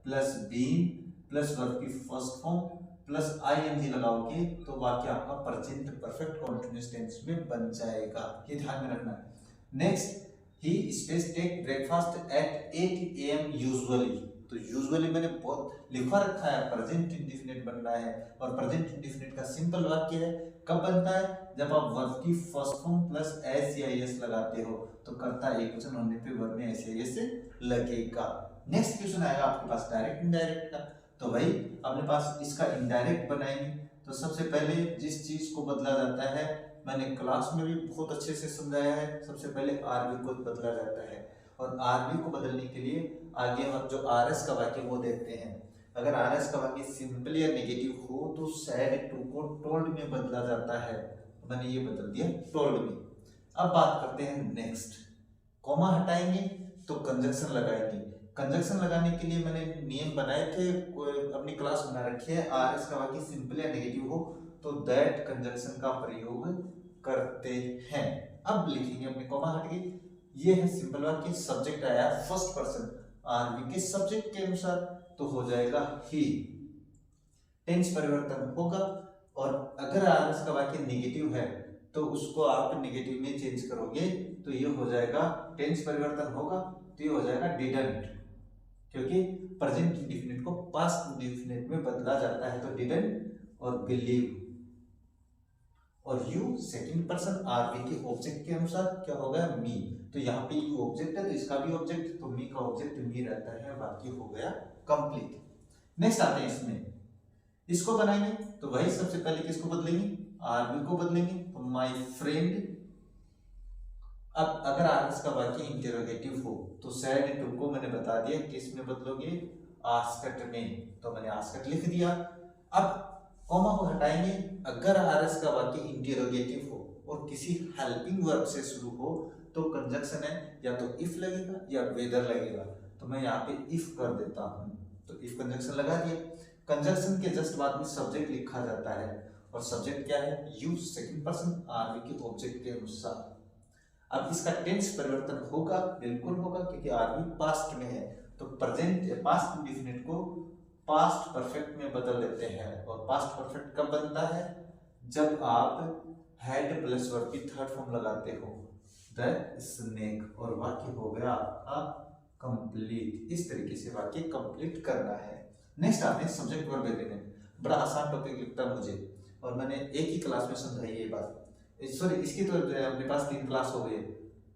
plus been plus verb की फर्स्ट फॉर्म प्लस आईएनजी लगाओगे तो वाक्य आपका प्रेजेंट परफेक्ट कंटीन्यूअस टेंस में बन जाएगा, ये ध्यान में रखना है। Next, he space tech breakfast at 8 AM usually. तो यूजुअली मैंने बहुत लिखा रखा है, प्रेजेंट इंडेफिनिट बनना है, और प्रेजेंट इंडेफिनिट का सिंपल वाक्य है, कब बनता है, जब आप वर्ब की फर्स्ट फॉर्म प्लस एस या एस लगाते हो, तो कर्ता एकवचन होने पे वर्ब में एस या एस लगेगा। नेक्स्ट क्वेश्चन आएगा आपके पास डायरेक्ट इनडायरेक्ट का, तो भाई अपने पास इसका इनडायरेक्ट बनाएंगे। तो सबसे पहले जिस चीज को बदला जाता है, मैंने क्लास में भी बहुत अच्छे से समझाया है, सबसे पहले आरबी को बदला जाता है, और आरबी को बदलने के लिए आगे हम जो आरएस का वाक्य वो देखते हैं। अगर आरएस का वाक्य सिंपल या नेगेटिव हो तो सैड टू को टोल्ड में बदला जाता है, तो मैंने ये बदल दिया टोल्ड में। अब बात करते हैं नेक्स्ट, कॉमा हटाएंगे तो कंजक्शन लगाएंगे। कंजक्शन लगाने के लिए मैंने नियम बनाए थे, अपनी क्लास बना रखी है, आरएस का वाक्य सिंपल या नेगेटिव हो तो दैट कंजक्शन का प्रयोग करते हैं। अब लिखेंगे अपने कॉमा हट गई, ये है सिंपल वाक्य, सब्जेक्ट आया फर्स्ट पर्सन आरबी के सब्जेक्ट के अनुसार, तो हो जाएगा ही। टेंस परिवर्तन होगा, और अगर आरएस का वाक्य नेगेटिव है तो उसको आप नेगेटिव में चेंज करोगे, तो ये हो जाएगा, टेंस परिवर्तन होगा तो ये हो जाएगा डिडंट, क्योंकि प्रेजेंट इंडेफिनिट को पास्ट इंडेफिनिट में बदला जाता है, तो डिडंट और बिलीव। और यू सेकंड पर्सन आरबी के ऑब्जेक्ट के अनुसार क्या होगा, मी। तो यहाँ पे यू ऑब्जेक्ट है तो इसका भी ऑब्जेक्ट, तो मी का ऑब्जेक्ट मी रहता है, बाकी हो गया कंप्लीट। नेक्स्ट आते हैं इसमें, इसको बनाएंगे तो वही सबसे पहले किसको बदलेंगे, आरबी को बदलेंगे, तो माय फ्रेंड। अब अगर आरएस का वाक्य इंटरोगेटिव हो तो सैड टू को मैंने बता दिया किस में बदलोगे, आस्कट में, तो मैंने आस्कट लिख दिया। अब कॉमा को हटाएंगे, अगर आरएस का वाक्य इंटरोगेटिव हो और किसी हेल्पिंग वर्ब से शुरू हो तो कंजक्शन है, या तो इफ लगेगा या वेदर लगेगा, तो मैं यहाँ पे इफ कर देता हूँ, तो इफ कंजक्शन लगा दिया। कंजक्शन के जस्ट बाद में सब्जेक्ट लिखा जाता है, और सब्जेक्ट क्या है, यू सेकंड पर्सन आरबी के ऑब्जेक्ट के अनुसार। अब इसका टेंस परिवर्तन होगा, बिल्कुल होगा, क्योंकि आरबी पास्ट में है, तो प्रेजेंट पास्ट इंडेफिनिट को पास्ट परफेक्ट में बदल देते हैं। और पास्ट परफेक्ट कब बनता है, जब आप हैड प्लस वर्ब की थर्ड फॉर्म लगाते हो, द स्नेक, और वाक्य हो गया आपका कंप्लीट। इस तरीके से वाक्य कंप्लीट करना है। नेक्स्ट आते हैं सब्जेक्ट वर्ब एग्रीमेंट, बड़ा आसान टॉपिक लगता है मुझे, और मैंने एक ही क्लास में समझाई ये बात, सॉरी इसकी तो अपने पास 3 क्लास हो गए।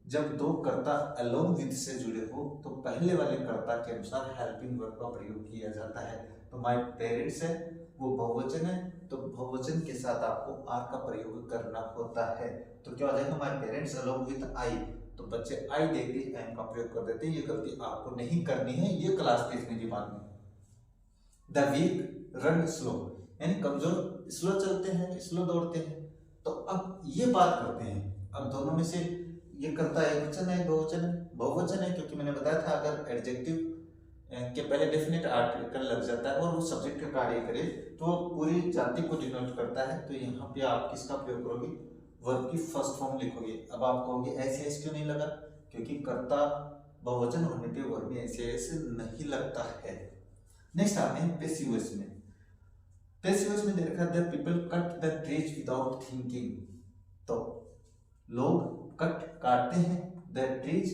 जब दो कर्ता अलोंग विद से जुड़े हो तो पहले वाले कर्ता के अनुसार हेल्पिंग वर्ब का प्रयोग किया जाता है। तो माय पेरेंट्स है वो बहुवचन है, तो बहुवचन के साथ आपको आर का प्रयोग करना होता है, तो क्या हो जाएगा, my parents along with I, तो बच्चे आई देख के एम का प्रयोग कर देते हैं। ये गलती आपको नहीं करनी है, ये क्लास देखने के बाद में। द वीक रन स्लो, यानी कमजोर स्लो चलते हैं, स्लो दौड़ते हैं। तो अब ये बात करते हैं, अब दोनों में से ये करता है एकवचन है बहुवचन है, बहुवचन है क्योंकि मैंने बताया था अगर एडजेक्टिव के पहले डेफिनेट आर्टिकल लग जाता है और वो सब्जेक्ट का कार्य करे तो पूरी जाति को डिनोट करता है। तो यहाँ पे आप किसका प्रयोग करोगे, वर्ब की फर्स्ट फॉर्म लिखोगे। अब आप कहोगे ऐसे ऐसे क्यों नहीं लगा, क्योंकि कर्ता बहुवचन होने पे वर्ब में ऐसे ऐसे नहीं लगता है। नेक्स्ट आते हैं पैसिव वॉइस में। पैसिव वॉइस में दे रखा है people cut the trees without thinking, तो लोग कट काटते हैं द ट्रीज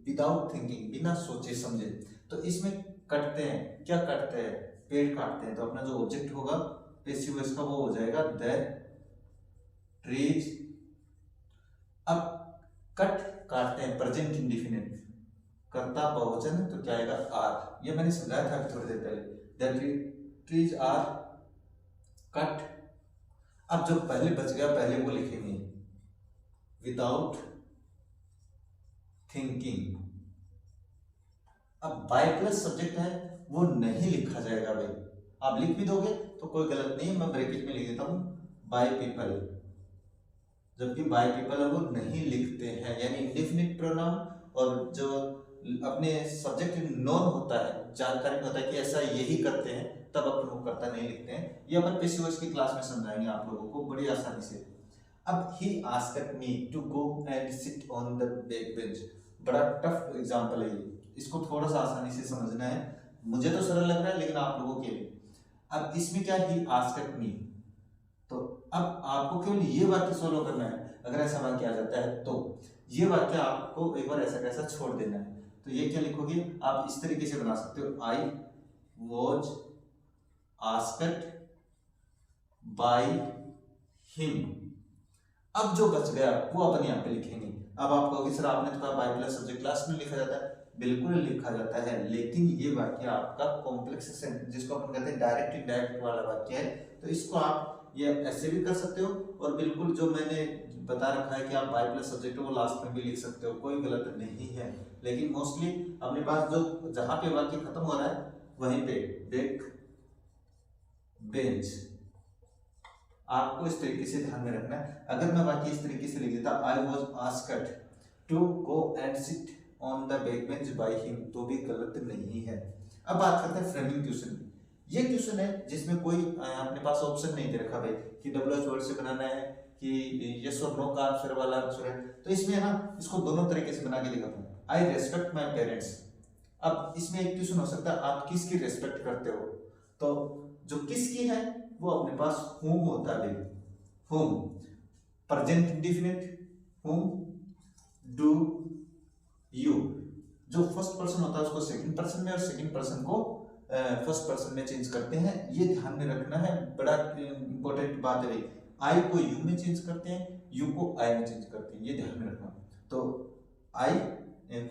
विदाउट थिंकिंग, बिना सोचे समझे। तो इसमें कटते हैं, क्या कटते हैं, पेड़ काटते हैं, तो अपना जो ऑब्जेक्ट होगा पैसिव वॉइस का वो हो जाएगा द ट्रीज। अब कट काटते हैं प्रेजेंट इंडेफिनिट, कर्ता बहुवचन तो क्या आएगा आर। ये मैंने समझाया था थोड़ी देर पहले, द ट्रीज आर कट। अब जो पहले बच गया पहले वो लिखेंगे विदाउट थिंकिंग। अब बाय प्लस सब्जेक्ट है वो नहीं लिखा जाएगा भाई, आप लिख भी दोगे तो कोई गलत नहीं है, मैं ब्रैकेट में लिख देता हूं बाय पीपल, जबकि बाय पीपल है वो नहीं लिखते हैं, यानी इंडेफिनिट प्रोनाउन और जो अपने सब्जेक्ट नोन होता है, जानकारी में होता है कि ऐसा यही करते हैं, तब अपन वो करता नहीं लिखते हैं। ये अपन पैसिव वॉइस की क्लास में समझाएंगे आप लोगों को बड़ी आसानी से। अब he asked me to go and sit on the back bench, बड़ा टफ एग्जांपल है ये, इसको थोड़ा सा आसानी से समझना है, मुझे तो सरल लग रहा है लेकिन आप लोगों के लिए। अब इसमें क्या ही आस्क्ड मी, तो अब आपको केवल ये वाक्य सोल्व करना है। अगर ऐसा वाक्य आ जाता है तो ये वाक्य आपको एक बार ऐसा कैसा छोड़ देना है। तो ये क्या लिखोगे आप, इस तरीके से बना सकते हो, आई वॉज आस्क्ड बाय हिम। अब जो बच गया वो अपन यहाँ पे लिखेंगे। अब आप कहोगे सर आपने तो कहा बाय प्लस सब्जेक्ट क्लास में लिखा जाता है, बिल्कुल लिखा जाता है, लेकिन ये वाक्य आपका कॉम्प्लेक्स सेंटेंस जिसको अपन कहते हैं डायरेक्ट इनडायरेक्ट वाला वाक्य है, तो इसको आप ये ऐसे भी कर सकते हो, और बिल्कुल जो मैंने बता रखा है कि आप बाय प्लस सब्जेक्ट वो लास्ट में भी लिख सकते हो, कोई गलत नहीं है। लेकिन मोस्टली अपने पास जो जहां पे वाक्य खत्म हो रहा है वहीं पे बैक बेंच, आपको इस तरीके से ध्यान में रखना है। अगर मैं वाक्य इस तरीके से लिख देता I was asked to go and sit on the back bench by him, तो भी गलत नहीं है। अब बात करते हैं फ्रेमिंग क्वेश्चन। ये क्वेश्चन है जिसमें कोई अपने पास ऑप्शन नहीं दे रखा भाई कि WH वर्ड से बनाना है कि यस और नो का आंसर वाला आंसर है, तो इसमें ना इसको दोनों तरीके से बना के दिखाता हूँ। आई रेस्पेक्ट माई पेरेंट्स। अब इसमें एक क्वेश्चन हो सकता है आप किसकी रेस्पेक्ट करते हो, तो जो किसकी है वो अपने पास whom होता है भाई, whom present indefinite whom do you, जो फर्स्ट पर्सन होता है उसको सेकंड पर्सन में और सेकंड पर्सन को फर्स्ट पर्सन में चेंज करते हैं, ये ध्यान में रखना है, बड़ा इंपॉर्टेंट बात है भाई। आई को यू में चेंज करते हैं, यू को आई में चेंज करते हैं, ये ध्यान में रखना। तो आई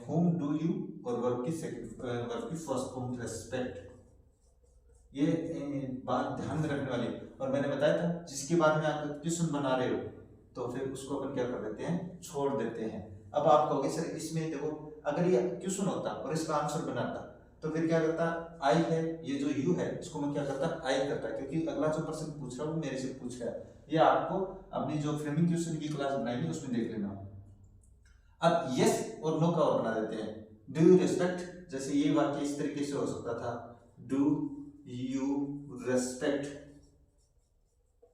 whom do you और वर्ब की फर्स्ट फॉर्म रेस्पेक्ट, ये बात ध्यान में रखने वाली। और मैंने बताया था जिसके बारे में आप क्वेश्चन बना रहे हो तो फिर उसको अपन क्या कर देते हैं, छोड़ देते हैं। अब आप कहोगे सर इसमें देखो अगर ये क्वेश्चन होता और इसका आंसर बनाता तो फिर क्या करता, आई है, ये जो यू है इसको मैं क्या करता, आई करता, क्योंकि अगला जो पर्सन पूछ रहा है वो मेरे से पूछ रहा है। ये आपको अपनी जो फ्रेमिंग क्वेश्चन की क्लास बनाएंगे उसमें देख लेना। अब यस और नो का और बना देते हैं, डू यू रिस्पेक्ट, जैसे ये वाक्य इस तरीके से हो सकता था, do you respect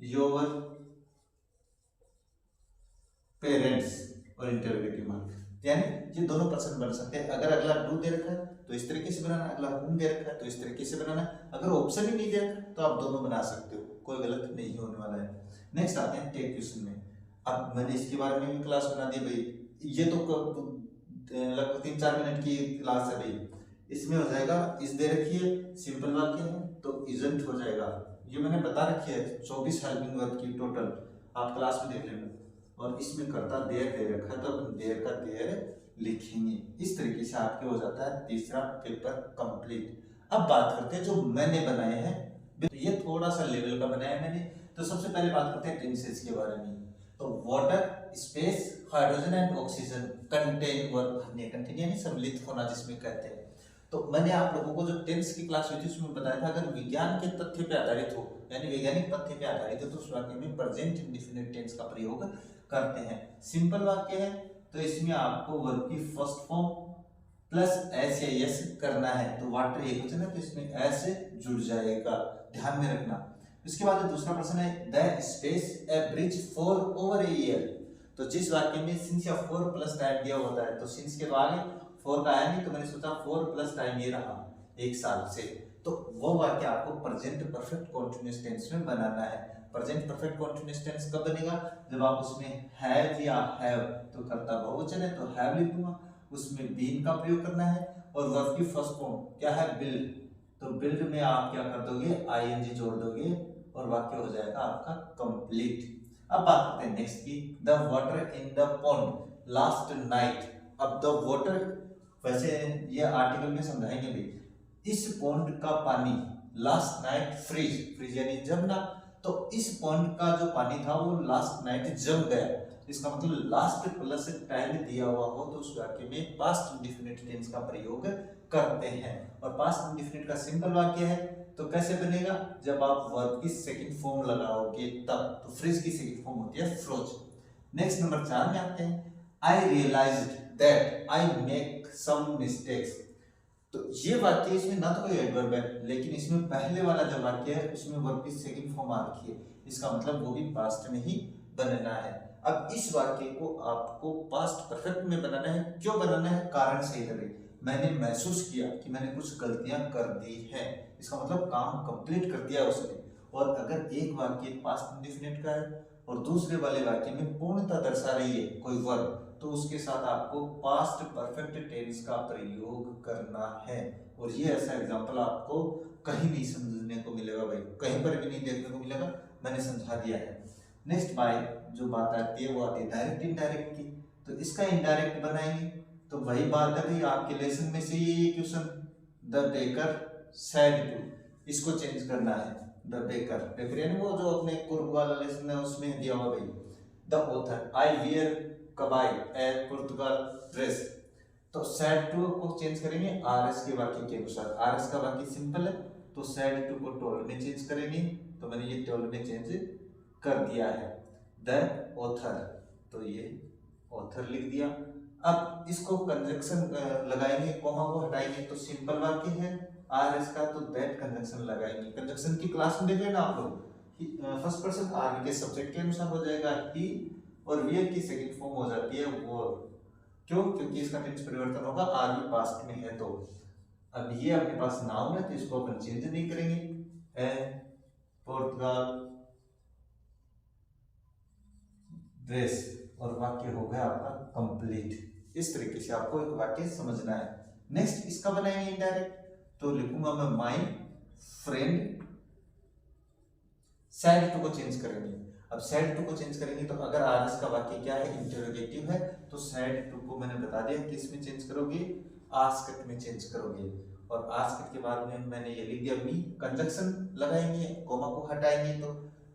your parents, और इंटरोगेटिव मार्क, यानी ये दोनों पर्सन बन सकते हैं। अगर अगला डू दे रखा है तो इस तरीके से बनाना, अगला whom दे रखा है तो इस तरीके से बनाना, अगर ऑप्शन ही नहीं दे रखा तो आप दोनों बना सकते हो, कोई गलत नहीं होने वाला है। नेक्स्ट आते हैं टेक क्वेश्चन में। अब मैंने इसके बारे में भी क्लास बना दी भाई, ये तो लगभग 3-4 मिनट की क्लास है भाई। इसमें हो जाएगा इस दे रखी है, सिंपल वाक्य है तो इजंट हो जाएगा, ये मैंने बता रखी है 24 हेल्पिंग वर्ब की टोटल, आप क्लास में देख लेना। और इसमें करता देर दे रखा है तो अपन देर का देर लिखेंगे। इस तरीके से आपके हो जाता है तीसरा पेपर कंप्लीट। अब बात करते हैं जो मैंने बनाए हैं, तो ये थोड़ा सा लेवल का बनाया है मैंने। तो सबसे पहले बात करते हैं टेंसेस के बारे में। तो water, space, hydrogen and oxygen contain verb, contain यानी सम्मिलित होना जिसमें कहते हैं। तो मैंने आप लोगों को जो टेंस की क्लास हुई थी उसमें बताया था अगर विज्ञान के तथ्य पे आधारित हो, यानी वैज्ञानिक तथ्य पे आधारित हो, तो उस वाक्य में प्रेजेंट इंडेफिनिट टेंस का प्रयोग करते हैं। सिंपल वाक्य है तो इसमें आपको वर्ब की फर्स्ट फॉर्म प्लस एस या यस करना है, तो वाटर एक वचन है तो इसमें एस जुड़ जाएगा, ध्यान में रखना। इसके बाद दूसरा प्रश्न है the space A bridge for over a year. तो जिस वाक्य में सिंस या फॉर प्लस टाइम दिया होता है, तो सिंस के बाद फॉर का आया नहीं तो मैंने सोचा फॉर प्लस टाइम ये रहा 1 साल से, तो वो वाक्य आपको प्रेजेंट परफेक्ट कॉन्टिन्यूअस टेंस में बनाना है। प्रेजेंट परफेक्ट कॉन्टिन्यूअस टेंस कब बनेगा, जब आप उसमें हैव या हैव तो करता बहुवचन है तो हैव लिख दूंगा, उसमें बीन का प्रयोग करना है। और वर्ब की फर्स्ट फॉर्म क्या है, बिल्ड, तो बिल्ड में आप क्या कर दोगे, आईएनजी जोड़ दोगे और वाक्य हो जाएगा आपका कंप्लीट। अब बात करते हैं नेक्स्ट की, the water in the pond last night. अब द वाटर, वैसे ये आर्टिकल में समझाएंगे भी, इस पॉन्ड का पानी लास्ट नाइट फ्रीज, फ्रीज यानी जमना, तो इस पॉन्ड का जो पानी था वो लास्ट नाइट जम गया। इसका मतलब लास्ट प्लस टाइम दिया हुआ हो तो उस वाक्य में पास्ट इंडेफिनिट टेंस का प्रयोग करते हैं। और पास्ट इंडेफिनिट का सिंपल वाक्य है तो कैसे बनेगा, जब आप वर्ब की सेकंड फॉर्म लगाओगे तब, तो फ्रीज की सेकंड फॉर्म होती है फ्रोज। नेक्स्ट नंबर 4 में आते हैं, I realized that I make some mistakes. तो ये वाक्य, इसमें ना तो कोई एडवर्ब है, लेकिन इसमें पहले वाला जो वाक्य है उसमें वर्ब की सेकंड फॉर्म आ रखी है, इसका मतलब वो भी पास्ट में ही बनना है। अब इस वाक्य को आपको पास्ट परफेक्ट में बनाना है। क्यों बनाना है, कारण सही लगे, मैंने महसूस किया कि मैंने कुछ गलतियां कर दी है, इसका मतलब काम कंप्लीट कर दिया उसने। और अगर एक वाक्य पास्ट इंडेफिनिट का है और दूसरे वाले वाक्य में पूर्णता दर्शा रही है कोई वर्ब, तो उसके साथ आपको पास्ट परफेक्ट टेंस का प्रयोग करना है। और ये ऐसा एग्जांपल आपको कहीं नहीं समझने को मिलेगा भाई, कहीं पर भी नहीं देखने को मिलेगा, मैंने समझा दिया है। नेक्स्ट बाय जो बात आती है वो आती है डायरेक्ट इनडायरेक्ट की, तो इसका इनडायरेक्ट बनाएंगे तो वही बात है भाई, आपके लेसन में से ये question, the baker said to, इसको चेंज करना है, द बेकर, बेकर यानी वो जो अपने कुर्ब वाला लेसन है उसमें दिया हुआ भाई। The author, I wear कबाई A Portugal dress, तो सैड टू को चेंज करेंगे आरएस के वाक्य के अनुसार। आरएस का वाक्य सिंपल है तो सैड टू को टोल्ड में चेंज करेंगे, तो मैंने ये टोल्ड में चेंज कर दिया है। द ऑथर, तो ये ऑथर लिख दिया। अब इसको कंजक्शन लगाएंगे, कॉमा को हटाएंगे तो सिंपल वाक्य है आरएस का, तो दैट कंजक्शन लगाएंगे। कंजक्शन की क्लास में देख लेना आप लोग, फर्स्ट पर्सन आर के सब्जेक्ट के अनुसार हो जाएगा ही, और वियर की सेकंड फॉर्म हो जाती है वो। क्यों, क्योंकि इसका टेंस परिवर्तन होगा, आर भी पास्ट में है। तो अब ये अपने पास नाउन है तो इसको अपन चेंज नहीं करेंगे, ए पुर्तगाल ड्रेस, और वाक्य हो गया आपका कंप्लीट। इस तरीके से आपको एक वाक्य समझना है। नेक्स्ट इसका बनाएंगे इनडायरेक्ट, तो लिखूंगा मैं माय फ्रेंड सैड टू को चेंज करेंगे। अब सैड टू को चेंज करेंगे तो अगर आरएस का वाक्य क्या है, इंटरोगेटिव है, तो सैड टू को मैंने बता दिया किस में चेंज करोगे, आस्क्ड में चेंज करोगे। और आस्क्ड के बाद में मैंने ये लिख दिया मी, कंजक्शन लगाएंगे, कोमा को हटाएंगे,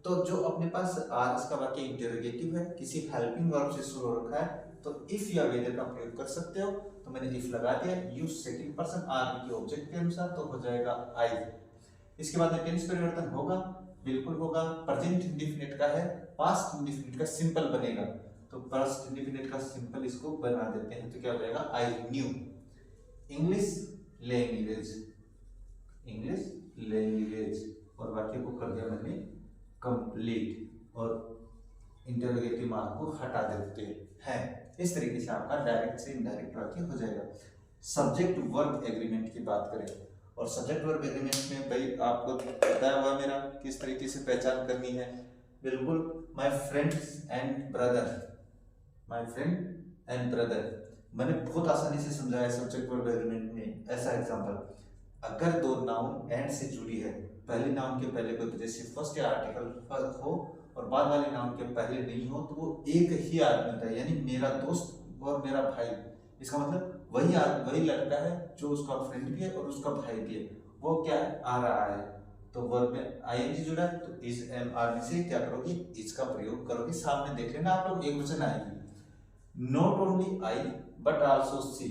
तो जो अपने पास आरएस का वाक्य इंटरोगेटिव है, किसी हेल्पिंग वर्ब से शुरू हो रखा है, तो इफ या वेदर का प्रयोग कर सकते हो। तो मैंने इफ लगा दिया, यूज सेकंड पर्सन आर के ऑब्जेक्ट के अनुसार, तो हो जाएगा आई। इसके बाद में टेंस परिवर्तन होगा, बिल्कुल होगा। प्रेजेंट इंडेफिनिट का है, पास्ट इंडेफिनिट का सिंपल बनेगा, तो पास्ट इंडेफिनिट का सिंपल इसको बना देते हैं, तो क्या हो जाएगा, I knew English language, English language, और वाक्य को कर दिया मैंने कंप्लीट, और इंटरोगेटिव मार्क को हटा देते हैं। इस तरीके से आपका डायरेक्ट से इनडायरेक्ट वाक्य हो जाएगा। सब्जेक्ट वर्ब एग्रीमेंट की बात करें, और सब्जेक्ट वर्ब एग्रीमेंट में भाई आपको बताया हुआ मेरा किस तरीके से पहचान करनी है, बिल्कुल my friends and brother, my friend and brother, मैंने बहुत आसानी से समझाया सब्जेक्ट वर्ब एग्रीमेंट में। ऐसा एग्जांपल, अगर दो नाउन एंड से जुड़ी है, पहले नाउन के पहले कोई जैसे फर्स्ट या आर्टिकल हो और बाद वाले नाउन के पहले नहीं हो, तो वो एक ही आदमी होता है, यानी मेरा दोस्त और मेरा भाई, इसका मतलब वही लड़का है जो उसका फ्रेंड भी है और उसका भाई भी है, वो क्या है, आ रहा है, तो वर्ब में आईएनजी जुड़ा है, तो इस एम आर में से क्या करोगे, इसका प्रयोग करोगे। सामने देख लेना आप लोग, एक वचन आएगी, not only I but also सी,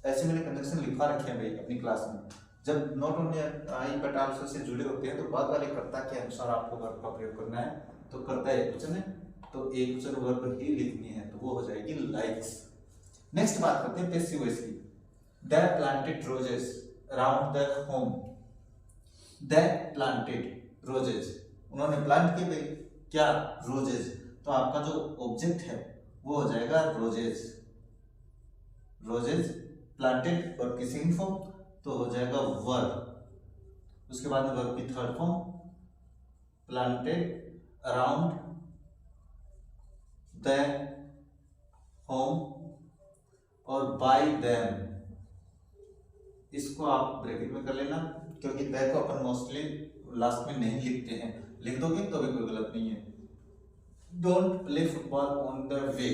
ऐसे मैंने कंजक्शन लिखा रखे हैं भाई अपनी क्लास में। जब not only I but also say जुड़े होते हैं तो बाद वाले कर्ता के अनुसार आपको वर्ब का प्रयोग करना है, तो कर्ता एक वचन है तो एक वचन वर्ब ही लिखनी है, तो वो हो जाएगी लाइक्स। नेक्स्ट बात करते हैं पैसिव वॉइस की, they planted roses around the home, they planted roses, उन्होंने प्लांट किए भाई क्या, रोजेस, तो आपका जो ऑब्जेक्ट है वो हो जाएगा रोजेस, रोजेस प्लांटेड, वर्ब की सेकंड फॉर्म तो हो जाएगा वर्ब। उसके बाद में वर्ब की third form planted around the home और बाय देम, इसको आप ब्रैकेट में कर लेना, क्योंकि द को अपन मोस्टली लास्ट में नहीं लिखते हैं, लिख दोगे तो भी कोई गलत नहीं है। Don't play football on the way,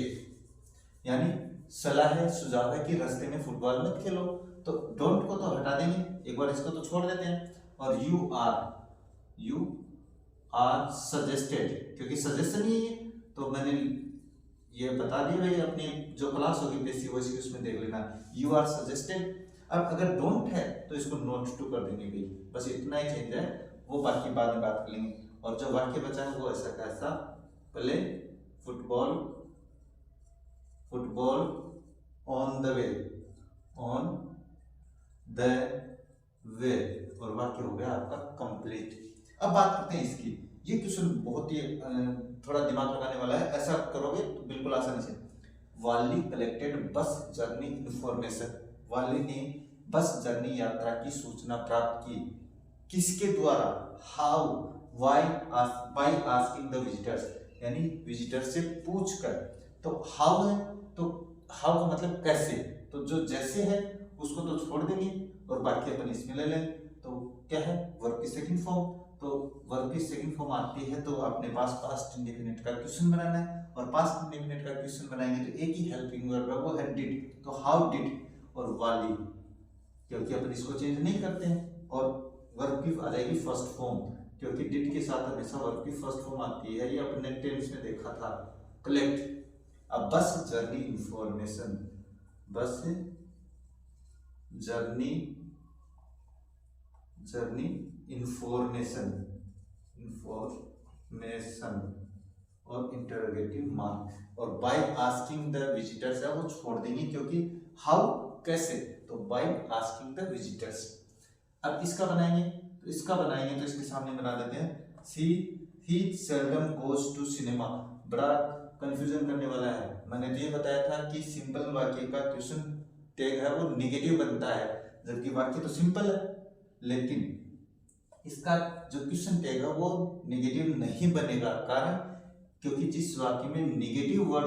यानी सलाह है, सुझाव है कि रास्ते में फुटबॉल मत खेलो। तो डोंट को तो हटा देंगे, एक बार इसको तो छोड़ देते हैं। और यू आर सजेस्टेड, क्योंकि सजेशन ही है तो मैंने ये बता दिया भाई, अपनी जो क्लास होगी बेसिक वैसी उसमें देख लेना, यू आर सजेस्टेड। अब अगर डोंट है तो इसको नोट टू कर देंगे भाई, बस इतना ही चेंज है, वो बाकी बाद में बात कर लेंगे। और जो वाक्य बचा है वो ऐसा कैसा, play football on the way, और वाक्य हो गया आपका कंप्लीट। अब बात करते हैं इसकी, ये क्वेश्चन बहुत ही थोड़ा दिमाग लगाने वाला है, ऐसा करोगे तो बिल्कुल आसानी से। वाली कलेक्टेड बस जर्नी इंफॉर्मेशन, वाली ने बस जर्नी यात्रा की सूचना प्राप्त की, किसके द्वारा, how, why, by asking the visitors, यानी विजिटर से पूछकर। तो हाउ है, तो हाउ का मतलब कैसे, तो जो जैसे है उसको तो छोड़ देंगे और बाकी अपन इसमें ले लें। तो क्या है, वर्ब की सेकंड फॉर्म, तो वर्ब की सेकंड फॉर्म आती है तो अपने पास पास्ट इंडेफिनिट का क्वेश्चन बनाना है, और पास्ट इंडेफिनिट का क्वेश्चन बनाएंगे तो एक ही हेल्पिंग वर्ब है, वो है डिड। तो हाउ डिड और वाली, क्योंकि अपन इसको चेंज नहीं करते हैं। और वर्ब की आ जाएगी फर्स्ट फॉर्म, क्योंकि डिड के साथ हमेशा वर्ब की फर्स्ट फॉर्म आती है, ये अपने टेंस में देखा था, कलेक्ट। अब bus journey information, bus journey information और इंटरोगेटिव मार्क, और बाय आस्किंग द विजिटर्स है वो छोड़ देंगे, क्योंकि हाउ कैसे, तो बाय आस्किंग द विजिटर्स। अब इसका बनाएंगे तो इसके सामने बना देते हैं, ही सेल्डम गोज टू सिनेमा। बड़ा कंफ्यूजन करने वाला है, मैंने तो ये बताया था कि सिंपल वाक्य का क्वेश्चन टैग है वो नेगेटिव बनता है, जबकि वाक्य तो सिंपल है, लेकिन इसका जो क्वेश्चन टैग है वो नेगेटिव नहीं बनेगा। कारण, क्योंकि जिस वाक्य में नेगेटिव वर्ड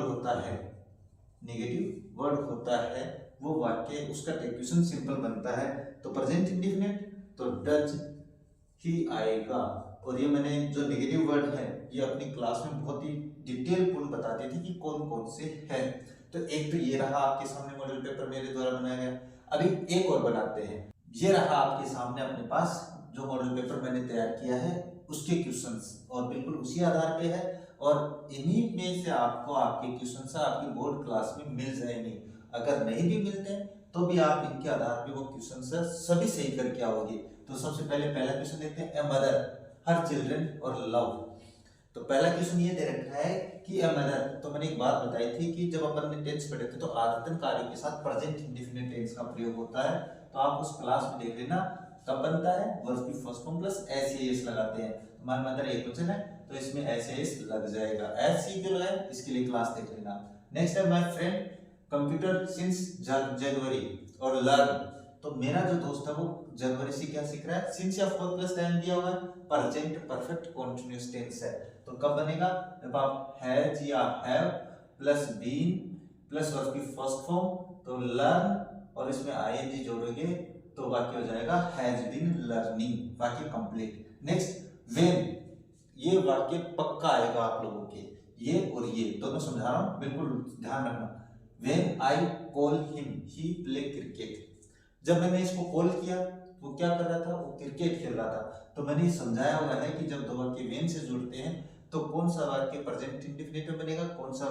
होता है वो वाक्य, उसका टैग क्वेश्चन सिंपल बनता है। तो प्रेजेंट इंडेफिनिट, तो डज ही आएगा। और ये मैंने जो नेगेटिव वर्ड है ये अपनी क्लास में बहुत ही डिटेल पूर्ण बताती थी कि कौन कौन से हैं। तो एक तो ये रहा आपके सामने मॉडल पेपर मेरे द्वारा बनाया गया। अभी एक और बनाते हैं, ये रहा आपके सामने अपने पास जो मॉडल पेपर मैंने तैयार किया है उसके क्वेश्चंस, और बिल्कुल उसी आधार पे है, और इन्हीं में से आपको आपके क्वेश्चंस आपकी बोर्ड क्लास में मिल जाएंगे। अगर नहीं भी मिलते तो भी आप इनके आधार पे वो क्वेश्चंस सभी सही करके आओगे। तो सबसे पहले पहला क्वेश्चन देखते हैं, ए मदर, हर चिल्ड्रन और लव। तो पहला क्वेश्चन ये दे रखा है कि ए मदर, तो मैंने एक बात बताई थी कि जब अपन ने टेंस पढ़े थे तो आदतन कार्यों के साथ प्रेजेंट इंडेफिनिट टेंस का प्रयोग होता है। तो आप उस क्लास में देख लेना कब बनता है, वर्ब की first form plus S A S लगाते हैं। हमारा मदर एक क्वेश्चन है तो इसमें एस ए एस लग जाएगा, एस सी क्यों लगाए इसके लिए क्लास देख लेना। नेक्स्ट है my friend computer since January और लर्न, तो मेरा जो दोस्त है वो जनवरी से क्या सीख रहा है, सिंस या फोर प्लस टाइम दिया हुआ है, प्रेजेंट परफेक्ट कंटीन्यूअस टेंस है। तो कब बनेगा, जब आप हैज या have plus been plus verb की फर्स्ट फॉर्म, तो लर्न और इसमें आईएनजी जोड़ोगे तो वाक्य हो जाएगा हैज बीन लर्निंग, वाक्य कंप्लीट। नेक्स्ट व्हेन, ये वाक्य पक्का आएगा आप लोगों के, ये और ये दोनों समझा रहा हूं, बिल्कुल ध्यान रखना। When I call him he play cricket, जब मैंने इसको कॉल किया वो क्या कर रहा था, वो क्रिकेट खेल रहा था। तो मैंने समझाया हुआ है कि जब दो वाक्य व्हेन से जुड़ते हैं तो कौन सा वाक्य प्रेजेंट इंडेफिनिट में बनेगा, कौन सा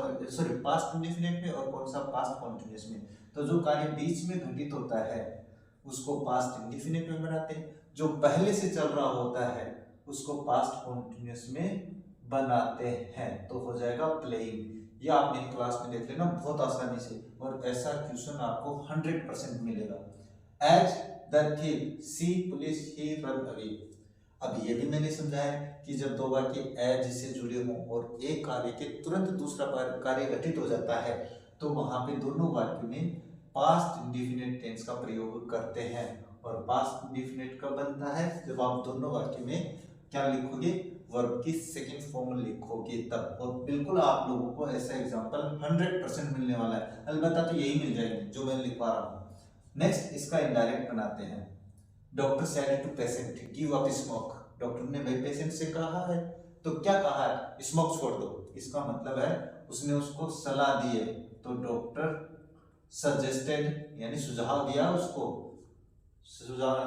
पास्ट इंडेफिनिट में और कौन सा पास्ट कंटीन्यूअस में। तो जो कार्य बीच में घटित होता है उसको पास्ट इंडेफिनिट में बनाते हैं, जो पहले से चल रहा होता है उसको पास्ट कंटीन्यूअस में बनाते हैं। तो हो जाएगा प्लेइंग। ये आप मेरी क्लास में देख लेना बहुत आसानी से, और ऐसा क्वेश्चन आपको 100% मिलेगा। As the thing see police he run away, अब ये भी मैंने समझाया कि जब दो वाक्य एज से जुड़े हों और एक कार्य के तुरंत दूसरा कार्य घटित हो जाता है तो वहां पे दोनों वाक्यों में पास्ट इंडेफिनिट टेंस का प्रयोग करते हैं। और पास्ट इंडेफिनिट कब बनता है, जब आप दोनों वाक्य में क्या लिखोगे, वर्ब की सेकंड फॉर्म लिखोगे तब। और बिल्कुल आप लोगों को ऐसा एग्जांपल 100% मिलने वाला है, अलबत्ता तो यही मिल जाएंगे जो मैं लिखवा रहा हूँ। नेक्स्ट इसका इनडायरेक्ट बनाते हैं। Doctor said to patient give up smoke. Doctor ने भाई पेशेंट से कहा है, तो क्या कहा है, स्मोक छोड़ दो। इसका मतलब है उसने उसको सलाह दी है, तो डॉक्टर सजेस्टेड यानी सुझाव दिया उसको, सुझाव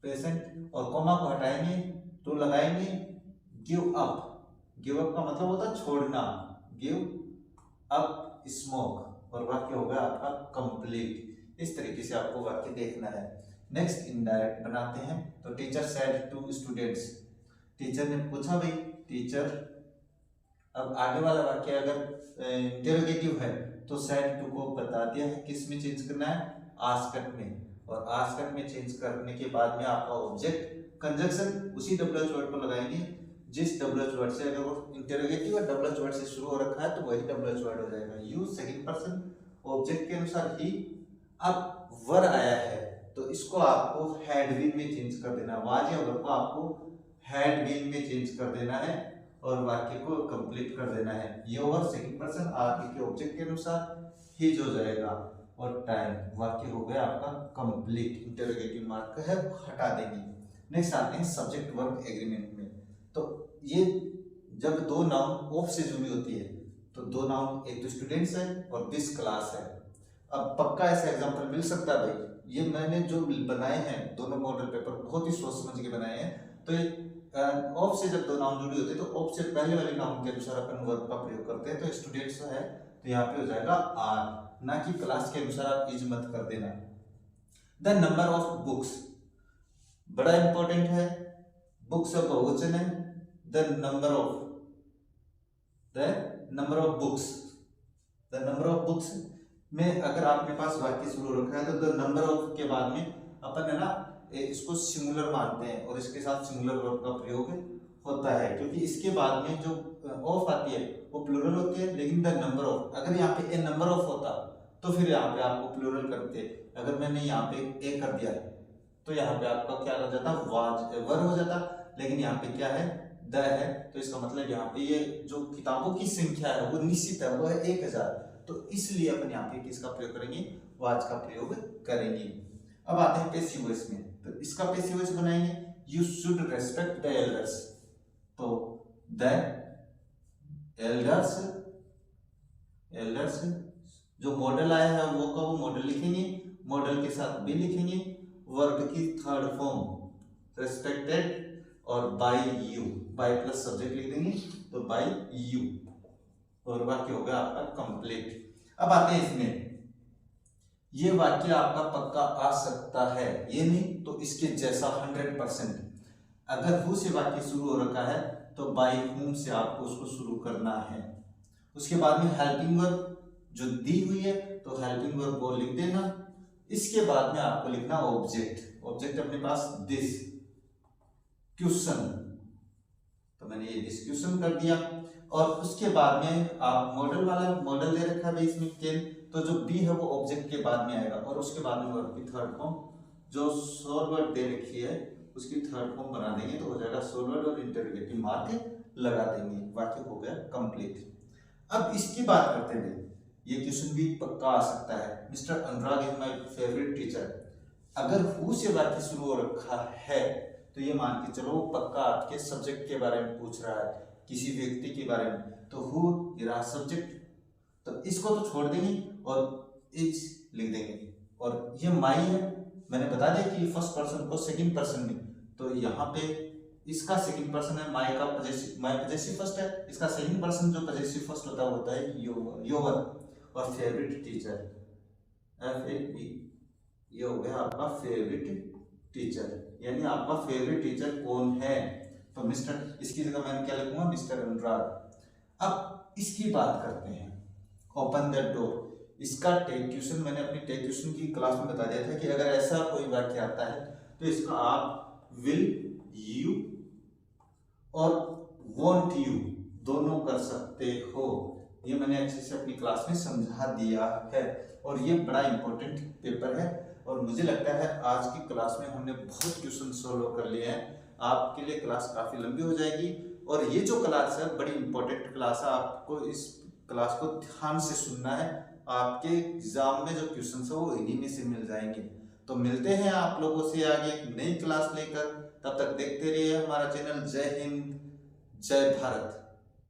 पेशेंट और कॉमा को हटाएंगे तो लगाएंगे गिव अप। गिव अप का मतलब होता है छोड़ना, गिव अप स्मोक, और वाक्य हो गया आपका कंप्लीट। इस तरीके से आपको वाक्य देखना है। नेक्स्ट इनडायरेक्ट बनाते हैं। तो teacher said to students, teacher ने पूछा भाई, टीचर, अब आगे वाला वाक्य अगर इंटरोगेटिव है तो सेड टू को बता दिया है किस में चेंज करना है, आस्क्ड में, और आस्क्ड में चेंज करने के बाद में आपका ऑब्जेक्ट कंजंक्शन उसी डब्ल्यूएच वर्ड को लगाएंगे जिस डब्ल्यूएच वर्ड से, अगर वो इंटरोगेटिव और डब्ल्यूएच वर्ड से शुरू हो रखा है तो वही डब्ल्यूएच वर्ड हो जाएगा। यूज सेकंड पर्सन ऑब्जेक्ट के अनुसार ही। अब वर आया है तो इसको आपको हैड बीन में चेंज कर देना, वाज या वर को आपको हैड बीन में चेंज कर देना है और वाक्य को कंप्लीट कर देना है। ये वर सेकंड पर्सन आगे के ऑब्जेक्ट के अनुसार हिज हो जाएगा, और टाइम वाक्य हो गया आपका कंप्लीट। इंटरोगेटिव मार्क है हटा देंगे। नेक्स्ट आते हैं सब्जेक्ट वर्ब एग्रीमेंट में। तो ये जब दो नाउन ऑफ से जुड़ी होती है तो दो नाउन, एक तो स्टूडेंट्स है और दिस क्लास है। अब पक्का ऐसा एग्जांपल मिल सकता है भाई, ये मैंने जो बनाए हैं दोनों मॉडल पेपर बहुत ही सोच समझ के बनाए हैं। तो ऑफ से जब दो नाउन जुड़ी होती है तो ऑफ से पहले वाले नाउन के अनुसार अपन वर्ब का प्रयोग करते हैं। तो स्टूडेंट्स है तो यहाँ पे हो जाएगा आर, ना कि क्लास के अनुसार आप इज मत कर देना। द नंबर ऑफ बुक्स बड़ा इंपॉर्टेंट है, बुक्स का बहुवचन है। द नंबर ऑफ बुक्स में अगर आपके पास वाक्य शुरू रखा है तो द नंबर ऑफ के बाद में अपन है ना इसको सिंगुलर मानते हैं और इसके साथ सिंगुलर वर्ब का प्रयोग होता है, क्योंकि इसके बाद में जो ऑफ आती है वो प्लूरल होती है। लेकिन द नंबर ऑफ, अगर यहाँ पे ए नंबर ऑफ होता तो फिर यहाँ पे आपको प्लूरल करते। अगर मैंने यहाँ पे ए कर दिया तो यहाँ पे आपका क्या हो जाता, वाज वर हो जाता। लेकिन यहाँ पे क्या है, द है, तो इसका मतलब यहाँ पे ये जो किताबों की संख्या है वो निश्चित है, वो है 1000। तो इसलिए अपन यहाँ पे किसका प्रयोग करेंगे, वाज का प्रयोग करेंगे। अब आते हैं पैसिव वॉइस में। तो इसका पैसिव वॉइस बनाएंगे, you should respect the elders. तो द एल्डर्स जो मॉडल आया है वो का वो मॉडल लिखेंगे, मॉडल के साथ भी लिखेंगे, वर्ब की थर्ड फॉर्म रेस्पेक्टेड और by you, by plus subject लिख देंगे तो बाय यू, और वाक्य हो गया आपका कंप्लीट। अब आते हैं इसमें, ये वाक्य आपका पक्का आ सकता है, ये नहीं तो इसके जैसा 100%। अगर हु से वाक्य शुरू हो रखा है तो बाय हुम से आपको उसको शुरू करना है। उसके बाद में हेल्पिंग वर्ब जो दी हुई है तो हेल्पिंग वर्ब को लिख देना। इसके बाद में आपको लिखना ऑब्जेक्ट अपने पास दिस क्वेश्चन, तो मैंने ये दिस क्वेश्चन कर दिया। और उसके बाद में आप मॉडल दे रखा है इसमें कैन, तो जो बी है वो ऑब्जेक्ट के बाद में आएगा और उसके बाद में वर्ब की थर्ड फॉर्म जो सोल वर्ड दे रखी है उसकी थर्ड फॉर्म बना देंगे तो हो जाएगा सोल वर्ड और इंटरोगेटिव मार्क लगा देंगे, वाक्य हो गया कंप्लीट। अब इसकी बात करते हैं, ये क्वेश्चन भी पक्का आ सकता है, mister Anurag is my favourite teacher. अगर हु से वाक्य शुरू हो रखा है तो ये मान के चलो पक्का आपके सब्जेक्ट के बारे में पूछ रहा है, किसी व्यक्ति के बारे में, तो हु ये रहा सब्जेक्ट, तो इसको तो छोड़ देंगे और इज लिख देंगे। और ये माई है, मैंने बता दिया कि फर्स्ट पर्सन को सेकंड पर्सन में, तो यहाँ पे इसका सेकंड पर्सन है, माई का पजेसिव फर्स्ट है, इसका सेकंड पर्सन जो पजेसिव फर्स्ट होता है योवर, और फेवरेट टीचर FAP, ये हो गया आपका फेवरेट टीचर, यानी आपका फेवरेट टीचर कौन है, तो मिस्टर, इसकी जगह मैंने क्या लिखूंगा, मिस्टर अनुराग। अब इसकी बात करते हैं, ओपन द डोर। इसका टेक क्वेश्चन मैंने अपनी टेक क्वेश्चन की क्लास में बता दिया था कि अगर ऐसा कोई वाक्य आता है तो इसका आप विल यू और वॉन्ट यू दोनों कर सकते हो, ये मैंने अच्छे से अपनी क्लास में समझा दिया है। और ये बड़ा इंपॉर्टेंट पेपर है और मुझे लगता है आज की क्लास में हमने बहुत क्वेश्चन सोल्व कर लिए हैं। आपके लिए क्लास काफ़ी लंबी हो जाएगी। और ये जो क्लास है बड़ी इंपॉर्टेंट क्लास है, आपको इस क्लास को ध्यान से सुनना है। आपके एग्जाम में जो क्वेश्चन है वो इन्हीं में से मिल जाएंगे। तो मिलते हैं आप लोगों से आगे एक नई क्लास लेकर। तब तक देखते रहिए हमारा चैनल। जय हिंद, जय भारत।